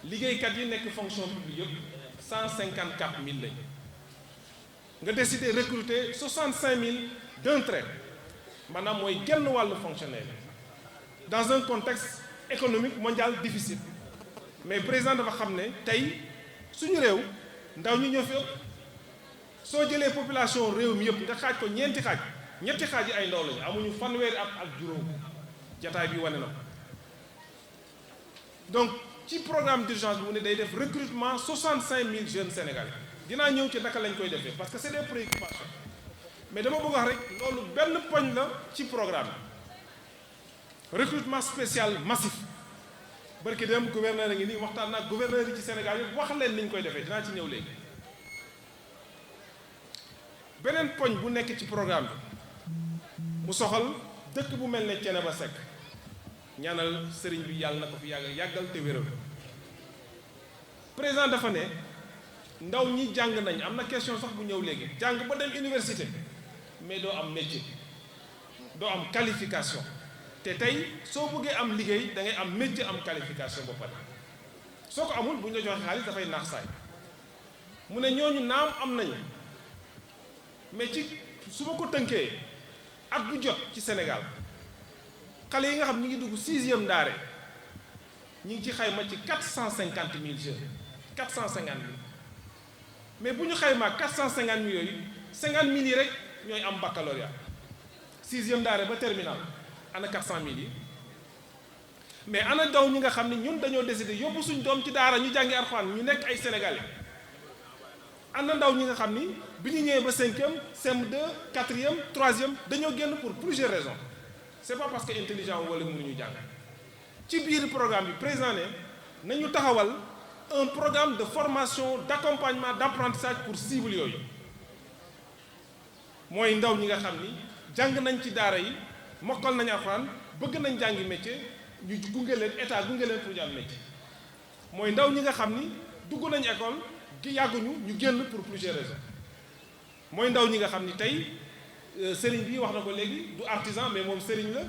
liggéeykat yi nekk fonction publique yëpp 154 000 lañ nga décider recruter 65 000 d'un trait maanaam mooy genn wàllu fonctionnaire dans un contexte économique mondial difficile mais président dafa xam ne tey suñu réew ndaw ñi ñoo fi ëpp soo jëlee population réew mi yëpp nga xaaj ko ñetti xaaj yi ay ndaw lañu amuñu fanweeri at ak juróom jataay bi wane na ko donc ci programme d'urgence bi mu ne day def recrutement 65 000 jeunes sénégalais dinaa ñëw ci naka lañ koy defee parce que c'est des préoccupations mais dama bëgg wax rek loolu benn poñ la ci programme bi recrutement spécial massif barki dem gouverneur a ngi nii waxtaan nag gouverneur yi ci Sénégal yëpp wax leen ni ñu koy defee dinaa ci ñëw léegi beneen poñ bu nekk ci programme bi mu soxal dëkk bu mel ne Thiénaba Seck ñaanal sëriñ bi yàlla na ko fi yàggal te wéral président dafa ne ndaw ñi jàng nañ am na question sax bu ñëw léegi jàng ba dem université mais doo am métier doo am qualification te tey soo bëggee am liggéey da ngay am métier am qualification ba pare soo ko amul bu ñu la joxe xaalis dafay naax saay mu ne ñooñu naam am nañu mais ci su ma ko tënkee at bu jot ci Sénégal xale yi nga xam ñi ngi dugg 6e daare ñi ngi ci xayma ci 450 000 jeunes 450 000 mais bu ñu xaymaa 450 000 yooyu 50 000 yi rek ñooy am baccalauréat 6e daare ba terminal ana 400 000 yi mais ana daw ñi nga xam ne ñun dañoo décider yóbbu suñ doom ci daara ñu jàngi Alxuraan ñu nekk ay sénégalais ana ndaw ñi nga xam ni bi ñu ñëwee ba 5e CM2 4e 3e dañoo génn pour plusieurs raisons c'est pas parce que intelligent wala mënuñu jàng ci biir programme bi président ne nañu taxawal un programme de formation d'accompagnement d'apprentissage pour cible yooyu mooy ndaw ñi nga xam ni jàng nañ ci daara yi mokkal nañu Alxuraan bëgg nañ jàngi métier ñu gunge leen état gunge leen pour ñu am métier mooy ndaw ñi nga xam ni dugg nañ école gi yàgguñu ñu génn pour plusieurs raisons mooy ndaw ñi nga xam ni tey sëriñ bi wax na ko léegi du artisan mais moom sëriñ la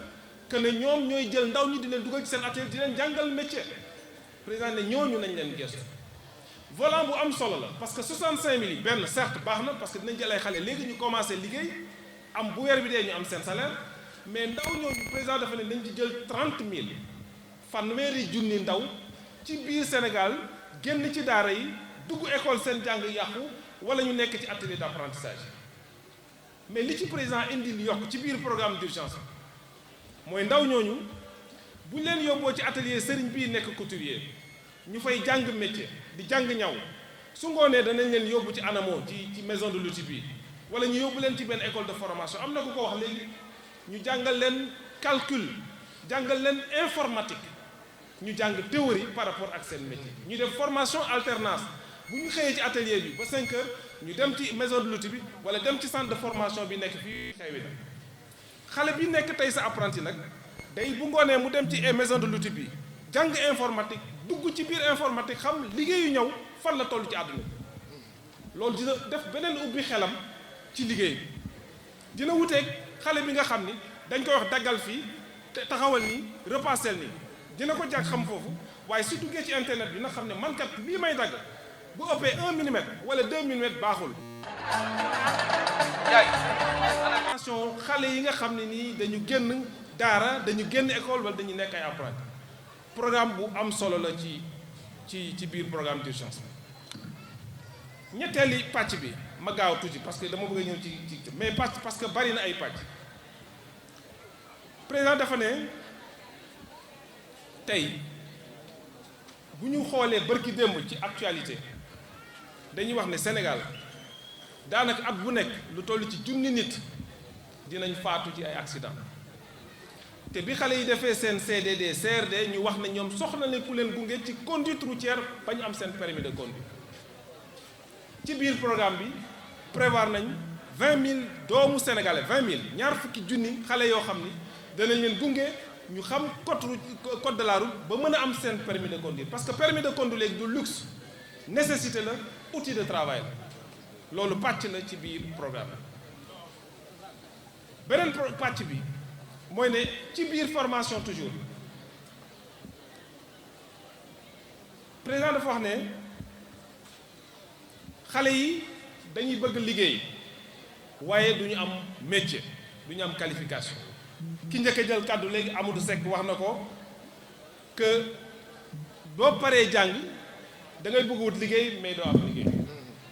que ne ñoom ñooy jël ndaw ñi di leen dugal ci seen atelier di leen jàngal métier président ne ñooñu nañ leen gëstu volant bu am solo la parce que 65 000 yi benn certes baax na parce que dinañ jël ay xale léegi ñu commencé liggéey am bu weer bi dee ñu am seen salaire mais ndaw ñooñu président dafa ne nañ ci jël 30 000 fanweeri junni ndaw ci biir Sénégal génn ci daara yi dugg école seen jàng yàqu wala ñu nekk ci atelier d'apprentissage mais li ci président indi li yokk ci biir programme d'urgence mooy ndaw ñooñu bu ñu leen yóbboo ci atelier sëriñ bii nekk couturier ñu fay jàng métier di jàng ñaw su ngoonee danañ leen yóbbu ci ANAMO ci maison de l'outil bi wala ñu yóbbu leen ci benn école de formation am na ku ko wax léegi ñu jàngal leen calcul jàngal leen informatique ñu jàng théorie par rapport ak seen métier ñu def formation alternance bu ñu xëyee ci atelier bi ba 5 heures ñu dem ci maison de l'outil bi wala dem ci centre de formation bi nekk fii xewi na xale bi nekk tey sa apprenti nag day bu ngoonee mu dem ci maison de l'outil bi jàng informatique dugg ci biir informatique xam liggéeyu ñëw fan la toll ci àdduna loolu dina def beneen ubbi xelam ci liggéey bi dina wuteeg xale bi nga xam ni dañ koy wax daggal fii te taxawal nii repassel nii dina ko jàng xam foofu waaye su duggee ci internet bi na xam ne man kat lii may dagg bu ëppee 1 millimètre wala 2 millimètres baaxul. attention xale yi nga xam ne nii dañu génn daara dañu génn école wala dañu nekk ay apprenti programme bu am solo la ci biir programme d'urgence ñetteeli pàcc bi ma gaaw tuuti parce que dama bëgg a ñëw ci mais pàcc parce que bari na ay pàcc président dafa ne tey bu ñu xoolee bërki démb ci actualité dañuy wax ne Sénégal daanaka at bu nekk lu toll ci junni nit dinañ faatu ci ay accident te bi xale yi defee seen CDD CRD ñu wax ne ñoom soxla nañ ku leen gunge ci conduite routière ba ñu am seen permis de conduire ci biir programme bi prévoir nañ 20 000 doomu sénégalais 20 000 ñaar fukki junni xale yoo xam ni danañ leen gunge ñu xam code de la route ba mën a am seen permis de conduire parce que permis de conduire léegi du luxe nécessité la outil de travail la loolu pàcc la ci biir programme beneen pàcc bi mooy ne ci biir formation toujours président dafa wax ne xale yi dañuy bëgg liggéey waaye du ñu am métier du ñu am qualification ki njëkk a jël kàddu léegi Amadou Seck wax na ko que boo paree jàng da ngay bëgg wut liggéey mais doo am liggéey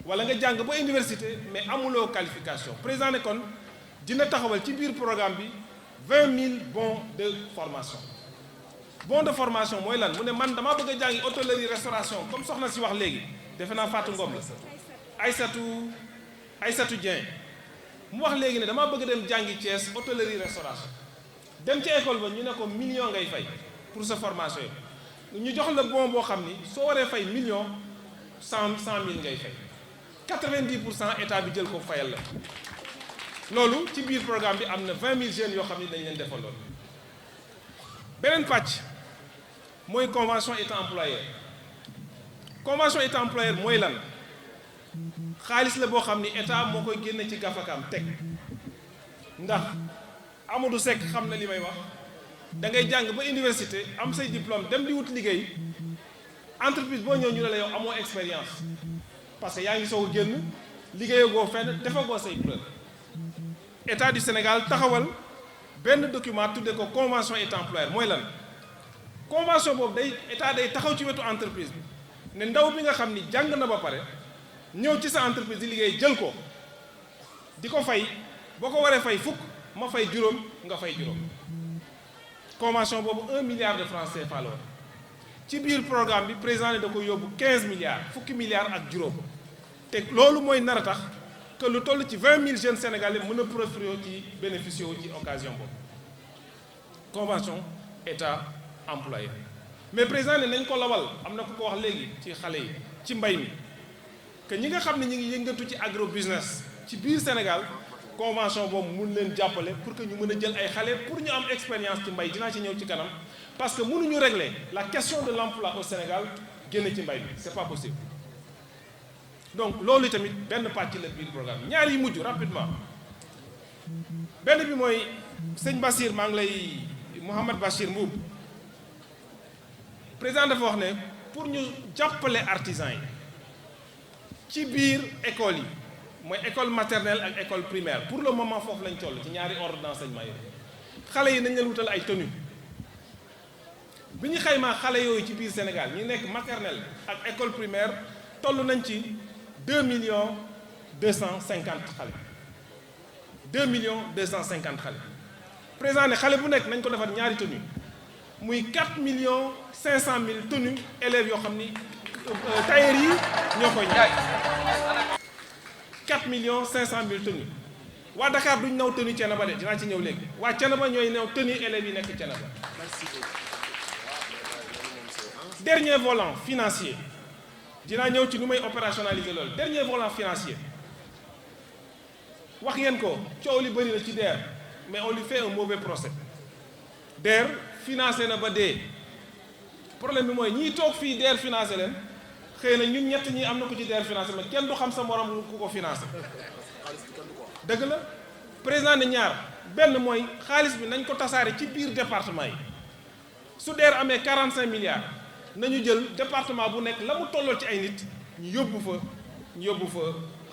wala nga jàng ba université mais amuloo qualification président ne kon dina taxawal ci biir programme bi 20 000 bons de formation bon de formation mooy lan mu ne man damaa bëgg a jàngi hôtellerie restauration comme soxna si wax léegi defe naa Fatou Ngom la Aïssatou Dieng mu wax léegi ne damaa bëgg dem jàngi Thiès hôtellerie restauration dem ci école ba ñu ne ko million ngay fay pour sa formation yi ñu jox la bon boo xam ni soo waree fay million 100 000 ngay fay 90% état bi jël ko fayal la loolu ci biir programme bi am na 20 000 jeunes yoo xam ni dañ leen defal loolu. beneen pàcc mooy convention état employeur convention état employeur mooy lan xaalis la boo xam ni état moo koy génne ci gafakaam teg ndax Amadou Seck xam na li may wax da ngay jàng ba université am say diplôme dem di wut liggéey entreprise boo ñëw ñu ne la yow amoo expérience parce que yaa ngi soog a génn liggéeyagoo fenn defagoo say preuve état du Sénégal taxawal benn document tudde ko convention état employeur mooy lan convention boobu état day taxaw ci wetu entreprise bi ne ndaw bi nga xam ni jàng na ba pare ñëw ci sa entreprise di liggéey jël ko di ko fay boo ko waree fay fukk ma fay juróom nga fay juróom convention boobu 1 milliard de francs CFA la woon ci biir programme bi président ne da ko yóbbu 15 milliards fukki milliards ak juróom te loolu mooy nar a tax que lu toll ci 20 000 jeunes sénégalais mën a profiter ci bénéficier wu ci occasion boobu convention état employeur mais président ne nañ ko lawal am na ku ko wax léegi ci xale yi ci mbay mi que ñi nga xam ne ñi ngi yëngatu ci agro business ci biir Sénégal convention boobu mun leen jàppale pour que ñu mën a jël ay xale pour ñu am expérience ci mbay dinaa ci ñëw ci kanam parce que mënuñu régler la question de l'emploi au Sénégal génn ci mbay bi c'est pas possible donc loolu tamit benn pàcc la biir programme ñaar yi mujj rapidement benn bi mooy sëñ Bassir maa ngi lay Mouhamad Bachir Mbuub président dafa wax ne pour ñu jàppale artisans yi ci biir école yi mooy école maternelle ak école primaire pour le moment foofu lañ toll ci ñaari ordre d'enseignement yi xale yi nañ leen wutal ay tenues bi ñu xaymaa xale yooyu ci biir Sénégal ñu nekk maternelle ak école primaire toll nañ ci 2 250 xale 2 250 xale président ne xale bu nekk nañ ko defar ñaari tenues muy 4 500 000 tenues élèves yoo xam ni tailleur yi ñoo koy ñaay 4 500 000 tenues waa Dakar duñ naw tenue Thiénaba de dinaa ci ñëw léegi waa Thiénaba ñooy new tenue élèves yi nekk Thiénaba. Dernier volant financier dinaa ñëw ci nu may opérationnaliser loolu dernier volant financier wax ngeen ko coow li bëri na ci DER mais on lui fait un mauvais procès DER financé na ba dee problème bi mooy ñiy toog fii DER financé leen xëy na ñun ñett ñi am na ko ci DER financé mais kenn du xam sa morom ku ko financé dëgg la président ne ñaar benn mooy xaalis bi nañ ko tasaare ci biir département yi su DER amee 45 milliards nañu jël département bu nekk la mu tollool ci ay nit ñu yóbbu fa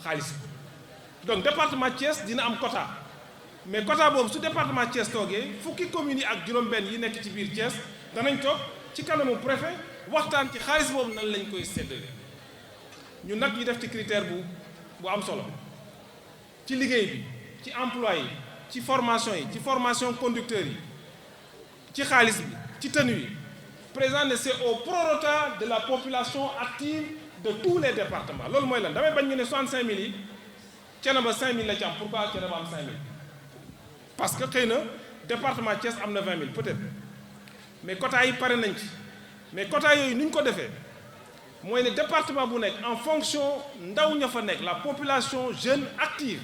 xaalis donc département Thiès dina am quota mais quota boobu su département Thiès toogee fukki communes yi ak juróom-benn yi nekk ci biir Thiès danañ toog ci kanamu préfet waxtaan ci xaalis boobu nan lañ koy séddale ñu nag ñu def ci critère bu am solo ci liggéey bi ci emploi yi ci formation conducteurs yi ci xaalis bi ci tenue yi président ne c'est au prorata de la population active de tous les départements loolu mooy lan damay bañ ñu ne 65 000 yi Thiénaba 5 000 la ci am pourquoi Thiénaba am 5 000 parce que xëy na département Thiès am na 20 000 peut-être mais quota yi pare nañ ci mais quota yooyu ni ñu ko defee mooy ne département bu nekk en fonction ndaw ña fa nekk la population jeune active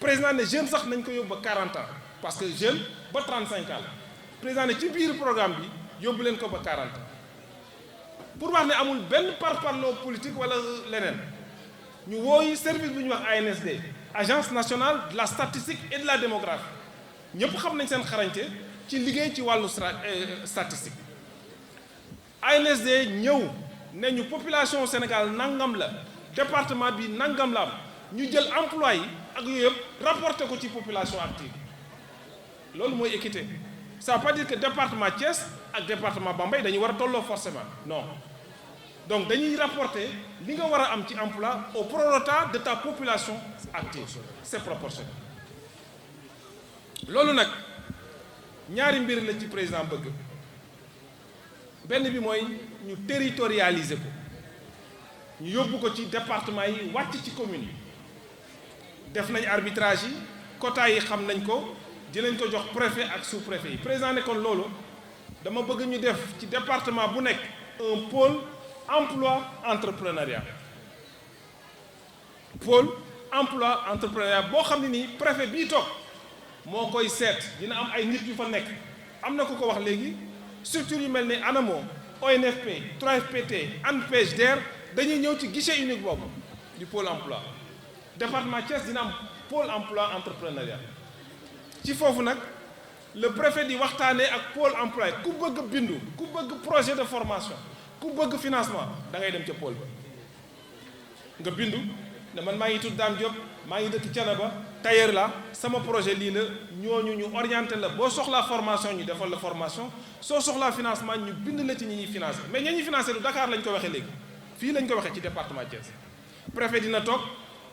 président ne jeune sax nañ ko yóbbu ba 40 ans parce que jeune ba 35 ans la président ne ci biir programme bi yóbbu leen ko ba 40 ans pour wax ne amul benn parparloo politique wala leneen ñu wooyi service bu ñuy wax ANSD agence nationale de la statistique et de la démographie ñëpp xam nañ seen xarañte ci liggéey ci wàllu statistique ANSD ñëw ne ñu population Sénégal nangam la département bi nangam la am ñu jël emploi yi ak yooyu yëpp rapporté ko ci population active loolu mooy équité ça veut pas dire que département Thiès ak département Bambey dañuy war a tolloo forcément non donc dañuy rapporter li nga war a am ci emploi au prorata de ta population active c'est proportionnel loolu nag ñaari mbir la ci président bëgg benn bi mooy ñu territorialiser ko ñu yóbbu ko ci département yi wàcc ci commune yi def nañ arbitrage yi quota yi xam nañ ko dinañ ko jox préfet ak sous-préfet yi président ne kon loolu dama bëgg ñu def ci département bu nekk un pôle emploi entrepreneuriat pôle emploi entrepreneuriat boo xam ne nii préfet bii toog moo koy seet dina am ay nit yu fa nekk am na ku ko wax léegi structure yu mel ne ANAMO ONFP 3FPT ANPEJ DER dañuy ñëw ci guichet unique boobu du pôle emploi département Thiès dina am pôle emploi entrepreneuriat ci foofu nag le préfet di waxtaanee ak pôle emploi ku bëgg bindu ku bëgg projet de formation ku bëgg financement da ngay dem ca pôle ba nga bindu ne man maa ngi tudd Dame Diop maa ngi dëkk Thiénaba tailleur la sama projet lii la ñooñu ñu orienté la boo soxlaa formation ñu defal la formation soo soxlaa financement ñu bind la ci ñi ñuy financé mais ñi ñuy financé du Dakar lañ ko waxee léegi fii lañ ko waxee ci département Thiès préfet dina toog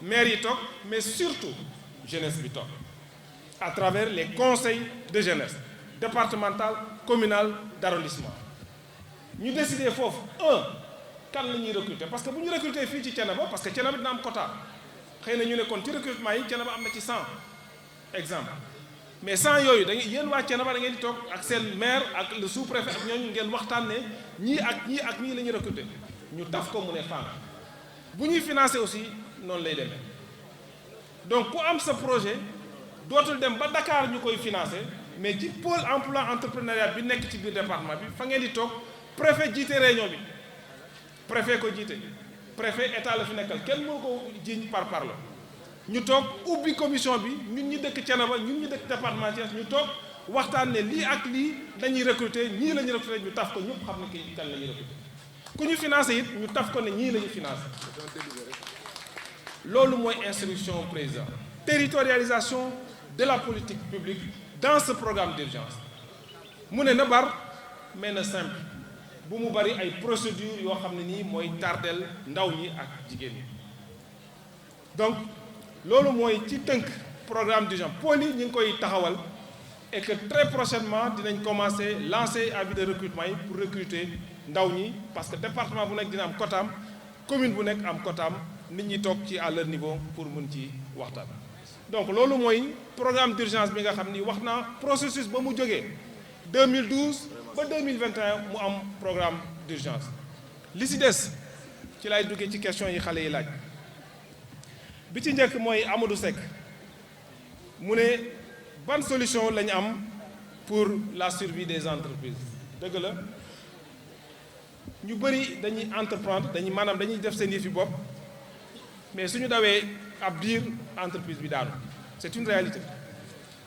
maire yi toog mais surtout jeunesse bi toog à travers les conseils de jeunesse départemental communal d'arrondissement ñu décider foofu kan la ñuy recruter parce que bu ñu recruter fii ci Thiénaba parce que Thiénaba dina am quota xëy na ñu ne kon ci recrutement yi Thiénaba am na ci 100 exemple mais 100 yooyu da ngeen yéen waa Thiénaba da ngeen di toog ak seen maire ak le sous-préfet ak ñooñu ngeen waxtaan ne ñii ak ñii la ñuy recruter ñu taf ko mu ne fànn bu ñuy financer aussi noonu lay demee donc ku am sa projet dootul dem ba Dakar ñu koy financer mais ci pôle emploi entrepreneuriat bi nekk ci biir département bi fa ngeen di toog préfet jiite réunion bi. préfet ko jiite préfet état la fi nekkal kenn moo ko jiiñ par la ñu toog ubbi commission bi ñun ñu dëkk Thiénaba ñun ñu dëkk département Thiès ñu toog waxtaan ne lii ak lii dañuy recruter ñii la ñuy recruter ñu taf ko ñëpp xam ne kii kan la ñuy recruter ku ñu financé it ñu taf ko ne ñii la ñuy financé loolu mooy instruction président territorialisation de la politique publique dans ce programme d'urgence mu ne na bar mais na simple bu mu bari ay procédures yoo xam ne nii mooy tardel ndaw ñi ak jigéen ñi donc loolu mooy ci tënk programme d'urgence pôle yi ñu ngi koy taxawal et que très prochainement dinañ commencer lancer avis de recrutement yi pour recruter ndaw ñi parce que département bu nekk dina am quotaam commune bu nekk am quotaam nit ñi toog ci à leur niveau pour mun ci waxtaan. donc loolu mooy programme d'urgence bi nga xam ni wax naa processus ba mu jógee 2012 ba 2021 mu am programme d'urgence li ci des ci lay duggee ci question yi xale yi laaj bi ci njëkk mooy Amadou Seck mu ne ban solution la ñu am pour la survie des entreprises dëgg la ñu bëri dañuy entreprendre dañuy def seen yëfi bopp mais suñu dawee ab diir entreprise bi daanu c'est une réalité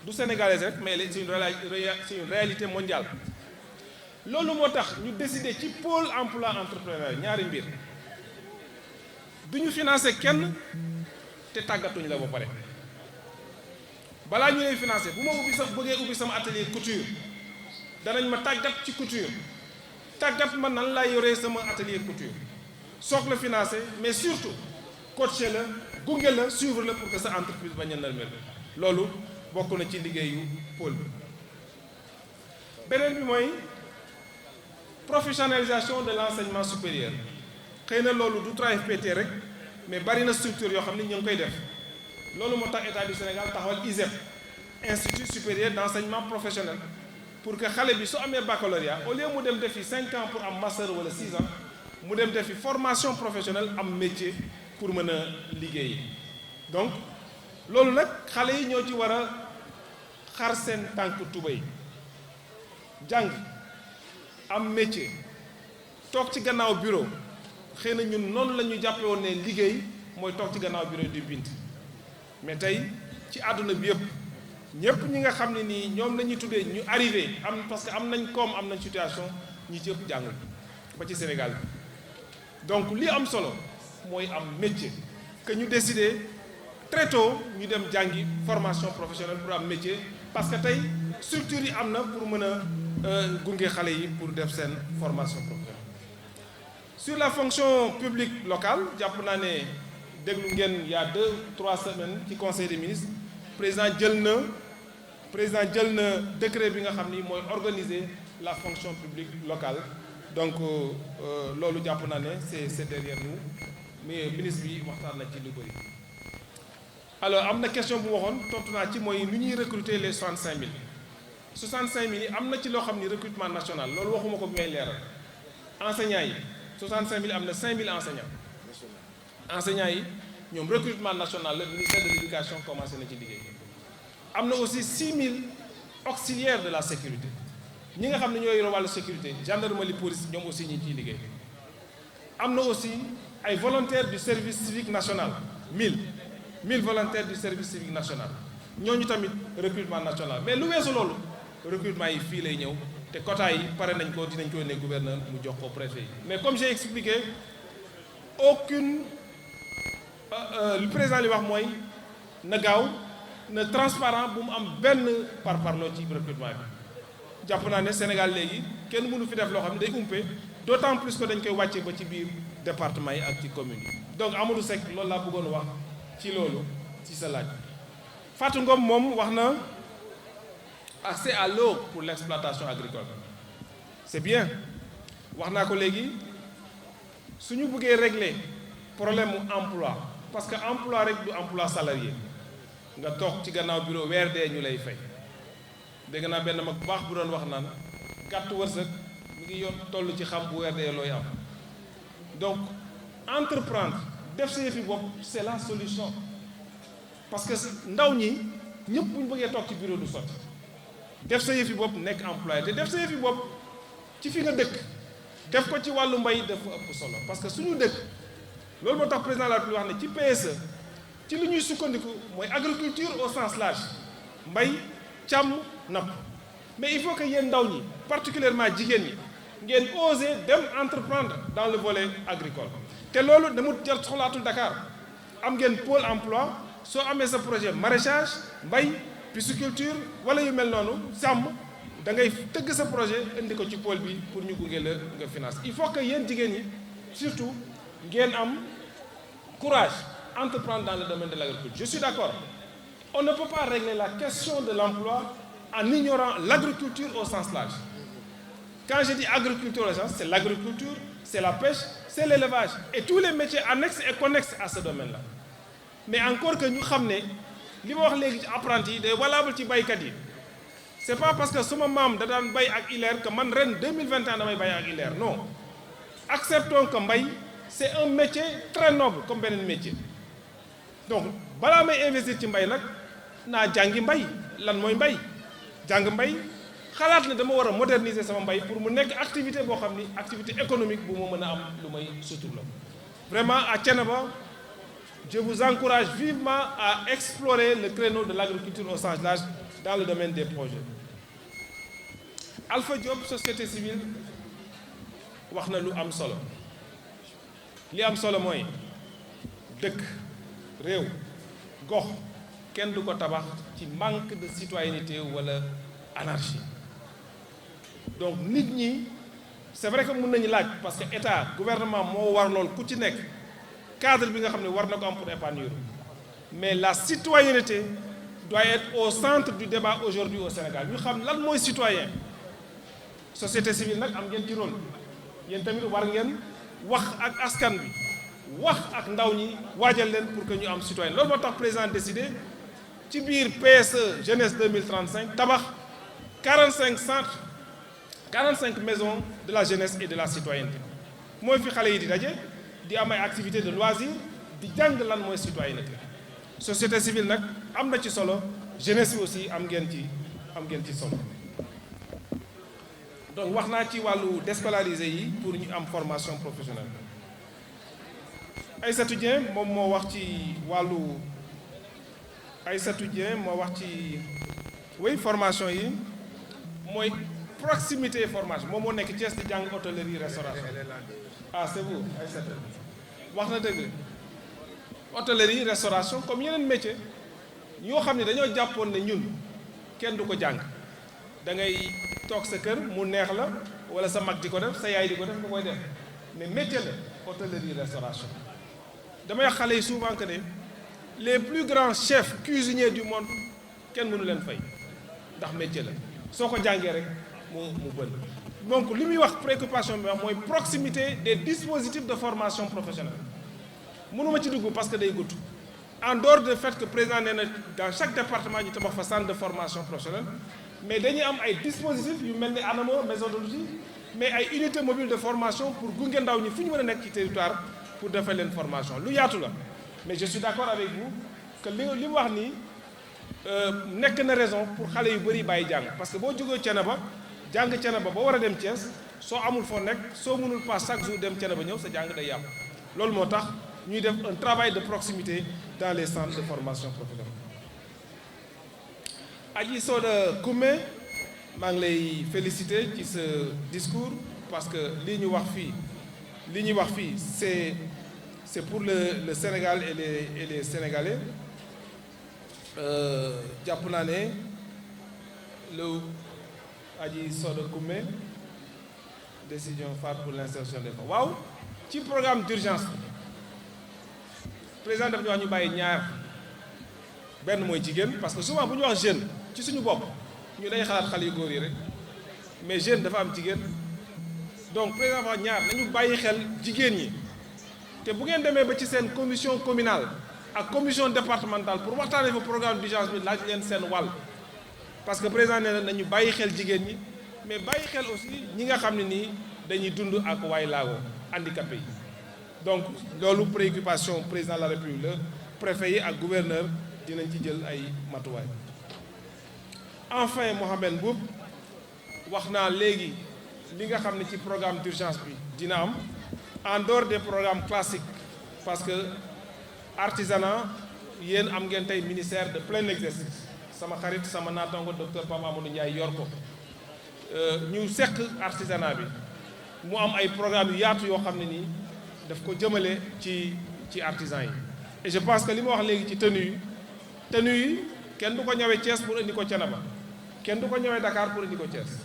du sénégalaise rek mais c'est une réalité mondiale loolu moo tax ñu décider ci pôle emploi entrepreneuriat ñaari mbir du ñu financer kenn te tàggatuñ la ba pare balaa ñu lay financer bu ma bëggee ubbi sama atelier couture danañ ma tàggat ci couture tàggat ma nan laay yoree sama atelier couture soog la financer mais surtout coacher la gunge la suivre la pour que sa entreprise bañ a mel loolu bokk na ci liggéeyu pôle bi beneen bi mooy professionnalisation de l'enseignement supérieur xëy na loolu du 3FPT rek mais bari na structure yoo xam ne ñu ngi koy def loolu moo tax état du Sénégal taxawal ISEP institut supérieur d'enseignement professionnel pour que xale bi su amee baccalauréat au lieu mu dem defi 5 ans pour am master wala 6 ans mu dem defi formation professionnelle am métier pour mën a liggéeyi donc loolu nag xale yi ñoo ci war a xar seen tànk tubéy jàng am métier toog ci gannaaw bureau xëy na ñun noonu la ñu jàppe woon ne liggéey mooy toog ci gannaaw bureau di bind mais tey ci àdduna bi yëpp ñëpp ñi nga xam ne nii ñoom la ñuy tuddee ñu arrivé am parce que am nañ koom am nañ situation ñi ci ëpp jàng ba ci Sénégal bi donc li am solo mooy am métier que ñu décider très tôt ñu dem jàngi formation professionnelle pour am métier parce que tey structure yi am na pour mën a gunge xale yi pour def seen formation professionnelle. Sur la fonction publique locale jàpp naa ne déglu ngeen il y a 2-3 semaines ci conseil des ministres président jël na décret bi nga xam ni mooy organiser la fonction publique locale donc loolu jàpp naa ne c'est derrière nous mais ministre bi waxtaan na ci lu bëri. alors am na question bu waxoon tontu naa ci mooy nu ñuy recruter les 65000 65000 yi am na ci loo xam ni recrutement national loolu waxuma ko bi may leeral enseignants yi 65000 am na 5000 enseignants yi ñoom recrutement national le ministère de l'éducation commencé na ci liggéey. am na aussi 6000 auxiliaires de la sécurité ñi nga xam ne ñooy yor wàllu sécurité gendarmerie police ñoom aussi ñi ciy liggéey. am na aussi ay volontaires du service civique national 1000 volontaires du service civique national ñooñu tamit recrutement national mais lu weesu loolu recrutement yi fii lay ñëw te quota yi pare nañ ko dinañ ko yónnee gouverneur mu jox ko préfet yi mais comme j'ai expliqué lu président li wax mooy na gaaw na transparent bu mu am benn parparloo ci recrutement bi jàpp naa ne Sénégal léegi kenn mënu fi def loo xam ne day umpe d'autant plus que dañ koy wàcce ba ci biir département yi ak ci commune yi donc Amadou Seck loolu laa bëggoon wax ci loolu ci sa laaj. Fatou Ngom moom wax na accès à l'eau pour l'exploitation agricole c'est bien wax naa ko léegi su ñu bëggee régler problème mu emploi parce que emploi rek du emploi salarié nga toog ci gannaaw bureau weer dee ñu lay fay dégg naa benn mag bu baax bu doon wax naan gàtt wërsëg mi ngi yoon toll ci xam bu weer dee looy am donc entreprendre def sa yëfi bopp c'est la solution parce que ndaw ñi ñëpp bu ñu bëggee toog ci bureau du sotti def sa yëfi bopp nekk employé te def sa yëfi bopp ci fi nga dëkk def ko ci wàllu mbay dafa ëpp solo parce que suñu dëkk loolu moo tax président de la République wax ne ci PSE ci li ñuy sukkandiku mooy agriculture au sens large mbay càmm napp mais il faut que yéen ndaw ñi particulièrement jigéen ñi ngeen oser dem entreprendre dans le volet agricole te loolu dama jar soxlaatul Dakar am ngeen pôle emploi soo amee sa projet maraîchage mbay pisciculture wala yu mel noonu sàmm da ngay tëgg sa projet indi ko ci pôle bi pour ñu gunge la nga finance il faut que yéen jigéen ñi surtout ngeen am courage entreprendre dans le domaine de l'agriculture. Je suis d'accord. On ne peut pas régler la question de l'emploi en ignorant l'agriculture au sens large. Quand je dis agriculture au sens, c'est l'agriculture, c'est la pêche, c'est l'élevage et tous les métiers annexes et connexes à ce domaine-là. Mais encore que ñu xam ne li ma wax léegi ci apprenti yi day valable ci baykat yi c'est pas parce que suma maam da daan bay ak ileer que man ren 2021 damay bay ak ileer non acceptons que mbay c'est un métier très noble comme beneen métier donc balaa may investir ci mbay nag naa jàngi mbay lan mooy mbay jàng mbay xalaat ne dama war a moderniser sama mbay pour mu nekk activité boo xam ni activité économique bu ma mën a am lu may sutur la vraiment à Thiénaba je vous encourage vivement à explorer le créneau de l'agriculture au sens large dans le domaine des projets. Alpha Diop société civile wax na lu am solo li am solo mooy dëkk réew gox kenn du ko tabax ci manque de citoyenneté wala anarchie donc nit ñi c'est vrai que mën nañu laaj parce que état gouvernement moo war lool ku ci nekk cadre bi nga xam ne war na ko am pour épanouir mais la citoyenneté doit être au centre du débat aujourd'hui au Sénégal ñu xam lan mooy citoyen société civile nag am ngeen ci rôle yéen tamit war ngeen wax ak askan bi wax ak ndaw ñi waajal leen pour que ñu am citoyen loolu moo tax président décidé ci biir PSE jeunesse 2035 tabax 45 maisons de la jeunesse et de la citoyenneté mooy fi xale yi di daje di am ay activités de loisirs di jàng lan mooy citoyenneté société civile nag am na ci solo jeunesse bi aussi am ngeen ci solo donc wax naa ci wàllu déscolarisé yi pour ñu am formation professionnelle Aïssatou Dieng moom moo wax ci wàllu formation yi mooy proximité formation moom moo nekk Thiès di jàng hôtellerie restauration ah c'est vous Aïssatou wax na dëgg hôtellerie restauration comme yeneen métier yoo xam ne dañoo jàppoon ne ñun kenn du ko jàng da ngay toog sa kër mu neex la wala sa mag di ko def sa yaay di ko def nga koy def mais métier la hôtellerie restauration damay xale yi souvent que ne les plus grands chefs cuisiniers du monde kenn mënu leen fay ndax métier la soo ko jàngee rek mu bën donc li muy wax préoccupation bi wax mooy proximité des dispositifs de formation professionnelle mënuma ci dugg parce que day gudd en dehors du fait que président nee na dans chaque département ñu tabax fa centre de formation professionnelle mais dañuy am ay dispositifs yu mel ni ANAMO maison de l'outil mais ay unités mobiles de formation pour gunge ndaw ñi fu ñu mën a nekk ci territoire pour defal leen formation lu yaatu la mais je suis d'accord avec vous que li mu wax nii nekk na raison pour xale yu bëri bàyyi jàng parce que boo jógee Thiénaba jàng Thiénaba ba war a dem Thiès soo amul foo nekk soo mënul pas chaque jour dem Thiénaba ñëw sa jàng day yàqu loolu moo tax ñuy def un travail de proximité dans les centres de formation professionnelle. Adji Soda Koumé maa ngi lay féliciter ci ce discours parce que li ñuy wax fii c'est pour le Sénégal et les Sénégalais jàpp naa ne lu Adji Soda Koumé décision phare pour l'insertion des femmes waaw ci programme d'urgence président daf ñu wax ñu bàyyi ñaar benn mooy jigéen parce que souvent bu ñu wax jeune ci suñu bopp ñu day xalaat xale yu góor yi rek mais jeune dafa am jigéen donc président wax ñaar nañu bàyyi xel jigéen ñi te bu ngeen demee ba ci seen commission communale ak commission départementale pour waxtaanee fa programme d'urgence bi laaj leen seen wàll parce que président nee na nañu bàyyi xel jigéen ñi mais bàyyi xel aussi ñi nga xam ne nii dañuy dund ak waay laago handicapé yi donc loolu préoccupation président de la République la préfet yi ak gouverneur dinañ ci jël ay matuwaay. Enfin Mohamed Mboup wax naa léegi li nga xam ne ci programme d'urgence bi dina am en dehors des programmes classiques parce que artisanat yéen am ngeen tey ministère de plein exercice sama xarit sama naataango docteur Pape Amadou Ndiaye yor ko ñu seq artisanat bi mu am ay programmes yu yaatu yoo xam ne nii daf ko jëmale ci artisan yi et je pense que li ma wax léegi ci tenue yi kenn du ko ñëwee Thiès pour indi ko Thiénaba kenn du ko ñëwee Dakar pour indi ko Thiès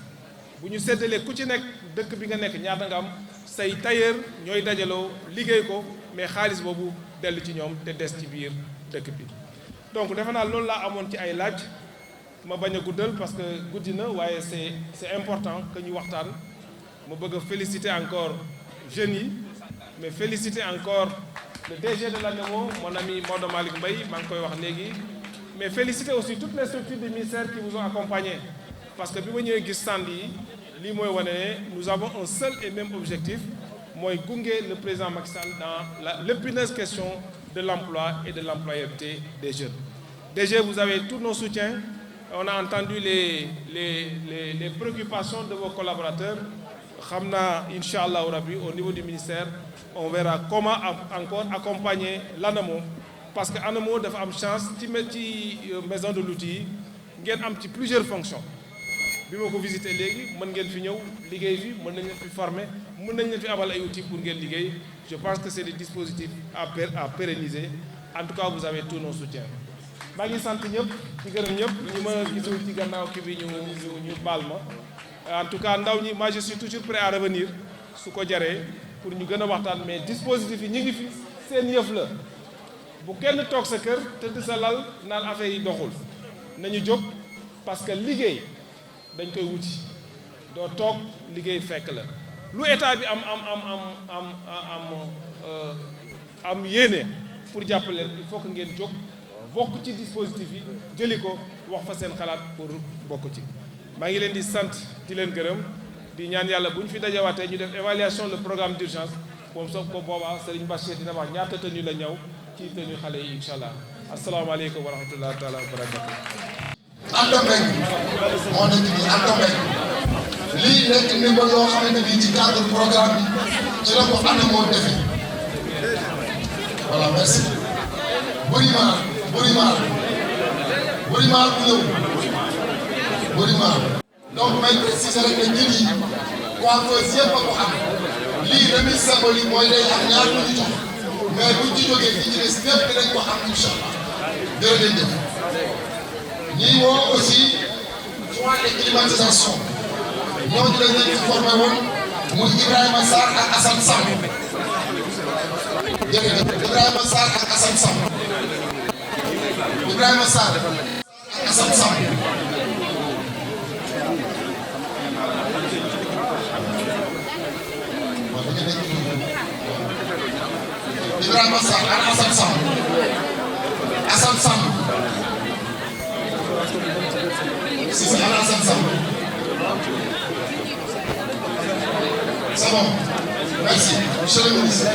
bu ñu séddalee ku ci nekk dëkk bi nga nekk ñaata nga am say tailleur ñooy dajaloo liggéey ko mais xaalis boobu dellu ci ñoom te des ci biir dëkk bi donc defe naa loolu laa amoon ci ay laaj ma bañ a guddal parce que guddi na waaye c'est important que ñu waxtaan ma bëgg a féliciter encore jeunes yi mais féliciter encore le DG de l'ANAMO mon ami Maodo Malick Mbaye maa ngi koy wax léegi mais féliciter aussi toutes les structures du ministère qui vous ont accompagné parce que bi ma ñëwee gis stand yi lii mooy wane ne nous avons un seul et même objectif mooy gunge le président Macky Sall dans l'épineuse question de l'emploi et de l'employabilité des jeunes. DG, vous avez tous nos soutiens. On a entendu les préoccupations de vos collaborateurs. Xamna Inch'Allah Rabbi au niveau du ministère, on verra comment encore accompagner l'ANAMO parce que ANAMO dafa am chance ci maison de l'outil ngeen am ci plusieurs fonctions. Bi ma ko visité léegi mën ngeen fi ñëw liggéey fi mën nañ leen fi former mën nañ leen fi abal ay outils pour ngeen liggéey. Je pense que c'est des dispositifs à pérenniser. En tout cas, vous avez tous nos soutiens. maa ngi sant ñëpp di gërëm ñëpp ñu ma gisul ci gannaaw ki bi ñu baal ma en tout cas ndaw ñi moi je suis toujours prêt à revenir su ko jaree pour ñu gën a waxtaan mais dispositif yi ñu ngi fi seen yëf la bu kenn toog sa kër tëdd sa lal naan affaire yi doxul nañu jóg parce que liggéey dañ koy wuti doo toog liggéey fekk la lu état bi am yéene pour jàppale leen il faut que ngeen jóg bokk ci dispositif yi jëli ko wax fa seen xalaat pour bokk ci. maa ngi leen di sant di leen gërëm di ñaan yàlla bu ñu fi dajawaatee ñu def évaluation le programme d'urgence moom sax ko boobaa Serigne Bachir dina wax ñaata tenue la ñëw ci tenue xale yi incha allah asalaamaaleykum wa rahmatulah taala wa barakatu. Anta Mbengue moo nekk nii Anta Mbengue lii nekk ndimbal loo xamante ni ci cadre programme bi ci la ko ANAMO defee voilà merci. Borimaal bu ñëw Borimaal donc may préciser rek ne njëriñ yi coiffeuse yëpp a ko am lii remise symbolique mooy day am ñaar ñu jox mais buñ ci jógee ci des ñëpp dinañ ko am incha allah jërëjëf ñuy woo aussi soin et climatisation ñooñu dañ leen ci formé woon muy Ibrahima Sarr ak Assane Samb jërëjëf Ibrahima Sarr ak Assane Samb Ibrahima Sarr ak Assane Samb Ibrahima Sam ak Assane Sam Assane Sam si c'est Assane Sam c'est bon merci monsieur le ministre y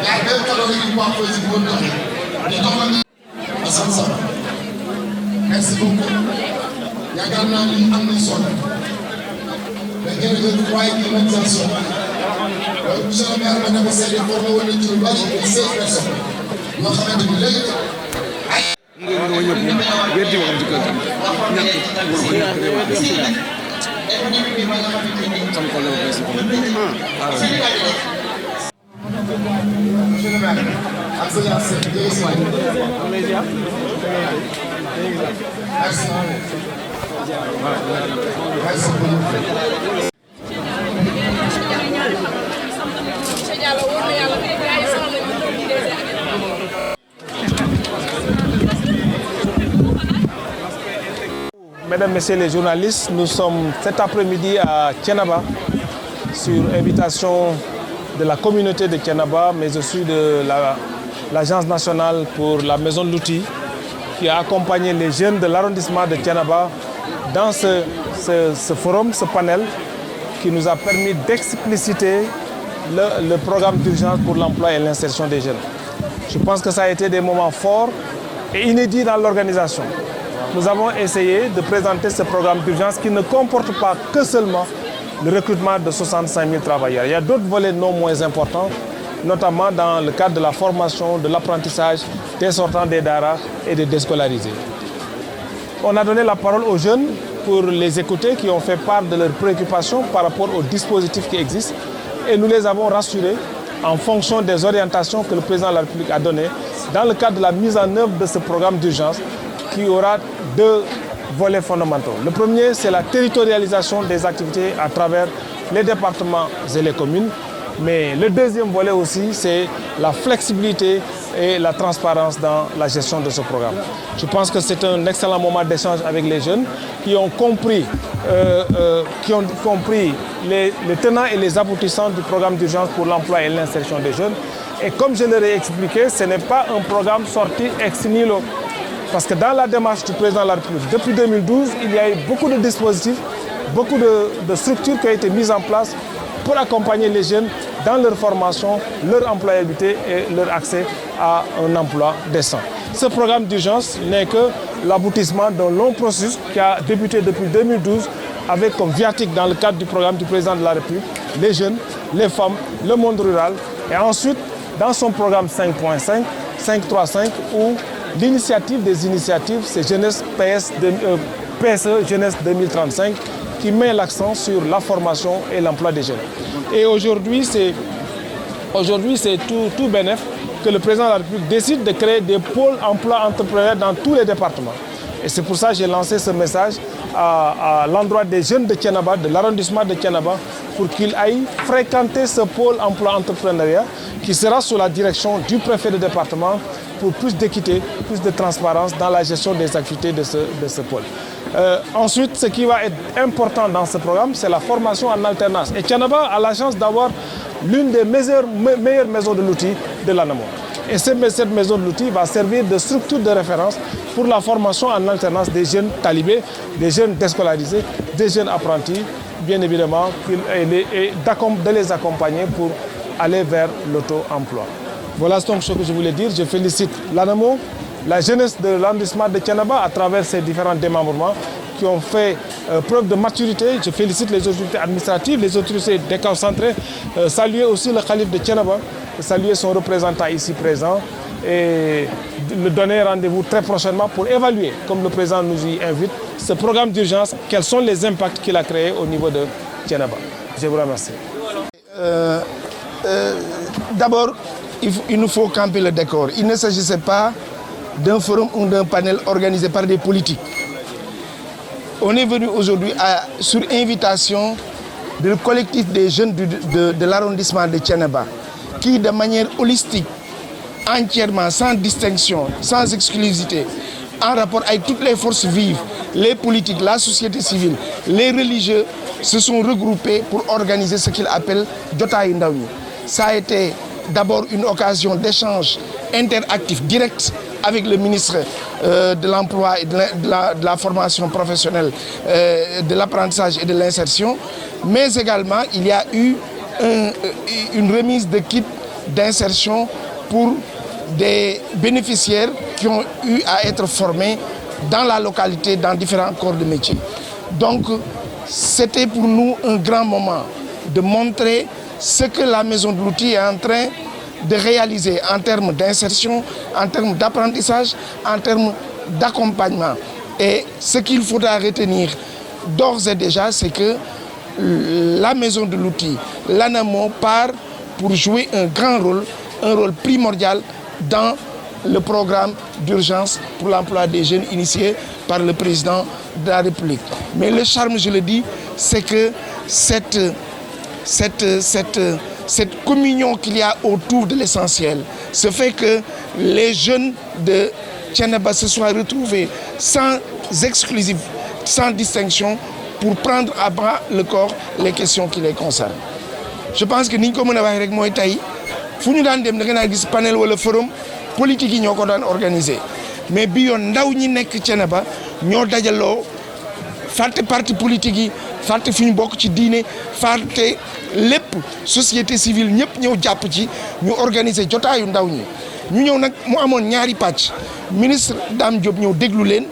a deux cadeaux qui vont poser pour nous di doxal Assane Sam merci beaucoup yaakaar naa ni am nañ solo mais jërëjëf waaye kii moom sax solo monsieur le maire ma ne ko seede formé woon nañ ci lu bari 16 personnes yoo xamante ni léegi Mesdames, Messieurs les journalistes, nous sommes cet après-midi à Thiénaba sur invitation de la communauté de Thiénaba, mais aussi de l'Agence nationale pour la maison de l'outil qui a accompagné les jeunes de l'arrondissement de Thiénaba dans ce forum, ce panel qui nous a permis d'expliciter le programme d'urgence pour l'emploi et l'insertion des jeunes. Je pense que ça a été des moments forts et inédits dans l'organisation. Nous avons essayé de présenter ce programme d'urgence qui ne comporte pas que seulement le recrutement de 65 000 travailleurs. Il y a d'autres volets non moins importants, notamment dans le cadre de la formation, de l'apprentissage des sortants des daara et des déscolarisés. On a donné la parole aux jeunes pour les écouter, qui ont fait part de leurs préoccupations par rapport aux dispositifs qui existent. Et nous les avons rassurés en fonction des orientations que le président de la République a données dans le cadre de la mise en œuvre de ce programme d'urgence qui aura deux volets fondamentaux. Le premier, c'est la territorialisation des activités à travers les départements et les communes. Mais le deuxième volet aussi, c'est la flexibilité et la transparence dans la gestion de ce programme. Je pense que c'est un excellent moment d'échange avec les jeunes qui ont compris, les tenants et les aboutissants du programme d'urgence pour l'emploi et l'insertion des jeunes. Et comme je leur ai expliqué, ce n'est pas un programme sorti ex nihilo. Parce que dans la démarche du président de la République, depuis 2012, il y a eu beaucoup de dispositifs, beaucoup de structures qui ont été mises en place pour accompagner les jeunes dans leur formation, leur employabilité et leur accès à un emploi décent. Ce programme d'urgence n'est que l'aboutissement d'un long processus qui a débuté depuis 2012 avec comme viatique dans le cadre du programme du président de la République, les jeunes, les femmes, le monde rural. Et ensuite, dans son programme 5.5, 5.3.5, où l'initiative des initiatives, c'est PSE Jeunesse 2035, qui met l'accent sur la formation et l'emploi des jeunes. Et aujourd'hui, c'est tout bénef que le président de la République décide de créer des pôles emploi entrepreneurs dans tous les départements. Et c'est pour ça que j'ai lancé ce message à l'endroit des jeunes de Thiénaba, de l'arrondissement de Thiénaba, pour qu'ils aillent fréquenter ce pôle emploi entrepreneuriat qui sera sous la direction du préfet de département pour plus d'équité, plus de transparence dans la gestion des activités de ce pôle. Ensuite, ce qui va être important dans ce programme, c'est la formation en alternance. Et Thiénaba a la chance d'avoir l'une des meilleures maisons de l'outil de l'ANAMO. Et cette maison de l'outil va servir de structure de référence pour la formation en alternance des jeunes talibés, des jeunes déscolarisés, des jeunes apprentis, bien évidemment, et de les accompagner pour aller vers l'auto-emploi. Voilà donc ce que je voulais dire. Je félicite l'ANAMO, la jeunesse de l'arrondissement de Thiénaba à travers ces différents démembrements qui ont fait preuve de maturité. Je félicite les autorités administratives, les autorités déconcentrées, saluer aussi le calife de Thiénaba, saluer son représentant ici présent et le donner rendez-vous très prochainement pour évaluer, comme le président nous y invite, ce programme d'urgence, quels sont les impacts qu'il a créés au niveau de Thiénaba. Je vous remercie. D'abord, il nous faut camper le décor. Il ne s'agissait pas d'un forum ou d'un panel organisé par des politiques. On est venu aujourd'hui sur invitation du collectif des jeunes de l'arrondissement de Thiénaba qui, de manière holistique, entièrement, sans distinction, sans exclusivité, en rapport avec toutes les forces vives, les politiques, la société civile, les religieux, se sont regroupés pour organiser ce qu'ils appellent Jotaay Ndaw ñi. Ça a été d'abord une occasion d'échange interactif direct avec le ministre de l'Emploi et de la formation professionnelle, de l'apprentissage et de l'insertion, mais également il y a eu une remise de kits d'insertion pour des bénéficiaires qui ont eu à être formés dans la localité, dans différents corps de métier. Donc, c'était pour nous un grand moment de montrer ce que la Maison de l'Outil est en train de réaliser en termes d'insertion, en termes d'apprentissage, en termes d'accompagnement. Et ce qu'il faudra retenir d'ores et déjà, c'est que la Maison de l'Outil, l'ANAMO, part pour jouer un grand rôle, un rôle primordial dans le programme d'urgence pour l'emploi des jeunes initié par le président de la République. Mais le charme, je le dis, c'est que cette communion qu'il y a autour de l'essentiel, ce fait que les jeunes de Thiénaba se soient retrouvés sans exclusive, sans distinction, pour prendre à bras le corps les questions qui les concernent. Je pense que ni ñu ko mën a waxee rek mooy tey fu ñu daan dem da nga naa gis panel wala forum politique yi ñoo ko daan organiser mais bi yoon ndaw ñi nekk Thiénaba ñoo dajaloo fàtte parti politique yi fàtte fi ñu bokk ci diine fàtte lépp société civile ñëpp ñëw jàpp ci ñu organiser jotaayu ndaw ñi ñu ñëw nag mu amoon ñaari pàcc ministre Dame Diop ñëw déglu leen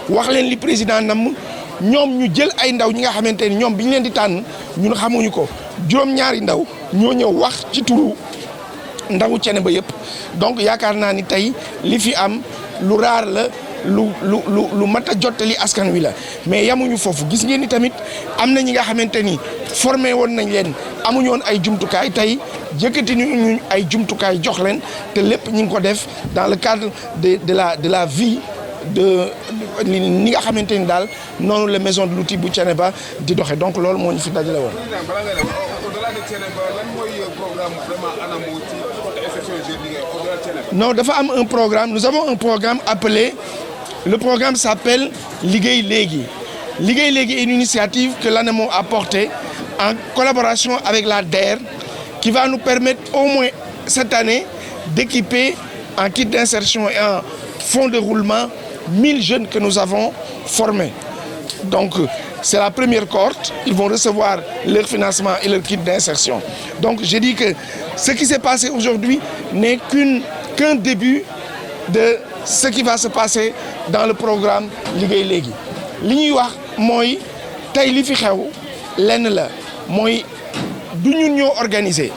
wax leen li président nam ñoom ñu jël ay ndaw ñi nga xamante ni ñoom bi ñu leen di tànn ñun xamuñu ko juróom-ñaari ndaw ñoo ñëw wax ci turu ndawu Thiénaba yëpp donc yaakaar naa ni tey li fi am lu raar la lu mat a jottali askan wi la mais yamuñu foofu gis ngeen ni tamit am na ñi nga xamante ni formé woon nañ leen amuñu woon ay jumtukaay tey jëkkati ñu ay jumtukaay jox leen te lépp ñu ngi ko def dans le cadre de la vie ni nga xamante ni daal noonu la Maison de l'Outil bu Thiénaba di doxee donc loolu moo ñu fi dajale woon. Non, dafa am un programme, nous avons un programme appelé, le programme s'appelle Liggéey Léegi. Liggéey Léegi est une initiative que l'ANAMO a portée en collaboration avec la DER qui va nous permettre au moins cette année d'équiper en kit d'insertion et en fonds de roulement 1000 jeunes que nous avons formés. Donc, c'est la première cohorte, ils vont recevoir leur financement et leur kit d'insertion. Donc, je dis que ce qui s'est passé aujourd'hui n'est qu'un début de ce qui va se passer dans le programme Liggéey Léegi. li ñuy wax mooy tey li fi xew lenn la mooy du ñun ñoo organiser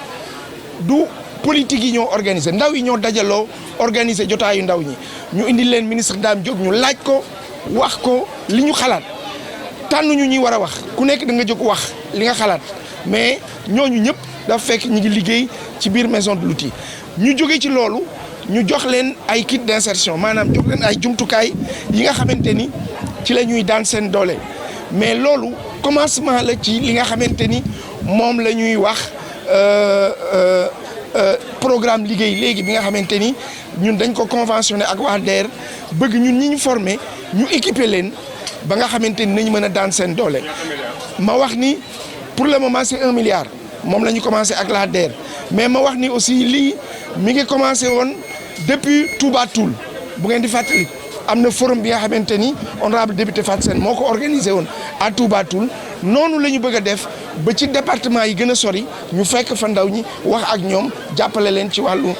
du politique yi ñoo organiser ndaw yi ñoo dajaloo organiser jotaayu ndaw ñi ñu indi leen ministre Dame Diop ñu laaj ko wax ko li ñu xalaat tànnuñu ñuy war a wax ku nekk da nga jóg wax li nga xalaat mais ñooñu ñëpp dafa fekk ñu ngi liggéey ci biir Maison de l'Outil ñu jóge ci loolu ñu jox leen ay kit d'insertion maanaam jox leen ay jumtukaay yi nga xamante ni ci la ñuy daan seen doole mais loolu commencement la ci li nga xamante ni moom la ñuy wax programme Liggéey Léegi bi nga xamante ni ñun dañ ko conventionné ak waa DER bëgg ñun ñi ñu formé ñu équiper leen ba nga xamante ni nañ mën a daan seen doole ma wax ni pour le moment c'est 1 milliard moom la ñu commencé ak la DER mais ma wax ni aussi lii mi ngi commencé woon depuis Touba Toul bu ngeen di fàttali am na forum bi nga xamante ni honorable député Fatou Sène moo ko organisé woon à Touba Toul noonu la ñu bëgg a def ba ci département yi gën a sori ñu fekk fa ndaw ñi wax ak ñoom jàppale leen ci wàllu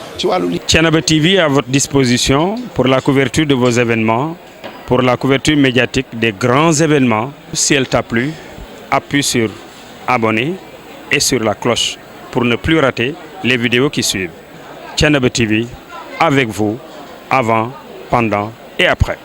li. Thiénaba TV à votre disposition pour la couverture de vos événements, pour la couverture médiatique des grands événements. Si elle t'a plu, appuie sur abonner et sur la cloche pour ne plus rater les vidéos qui suivent. Thiénaba TV avec vous avant, pendant et après.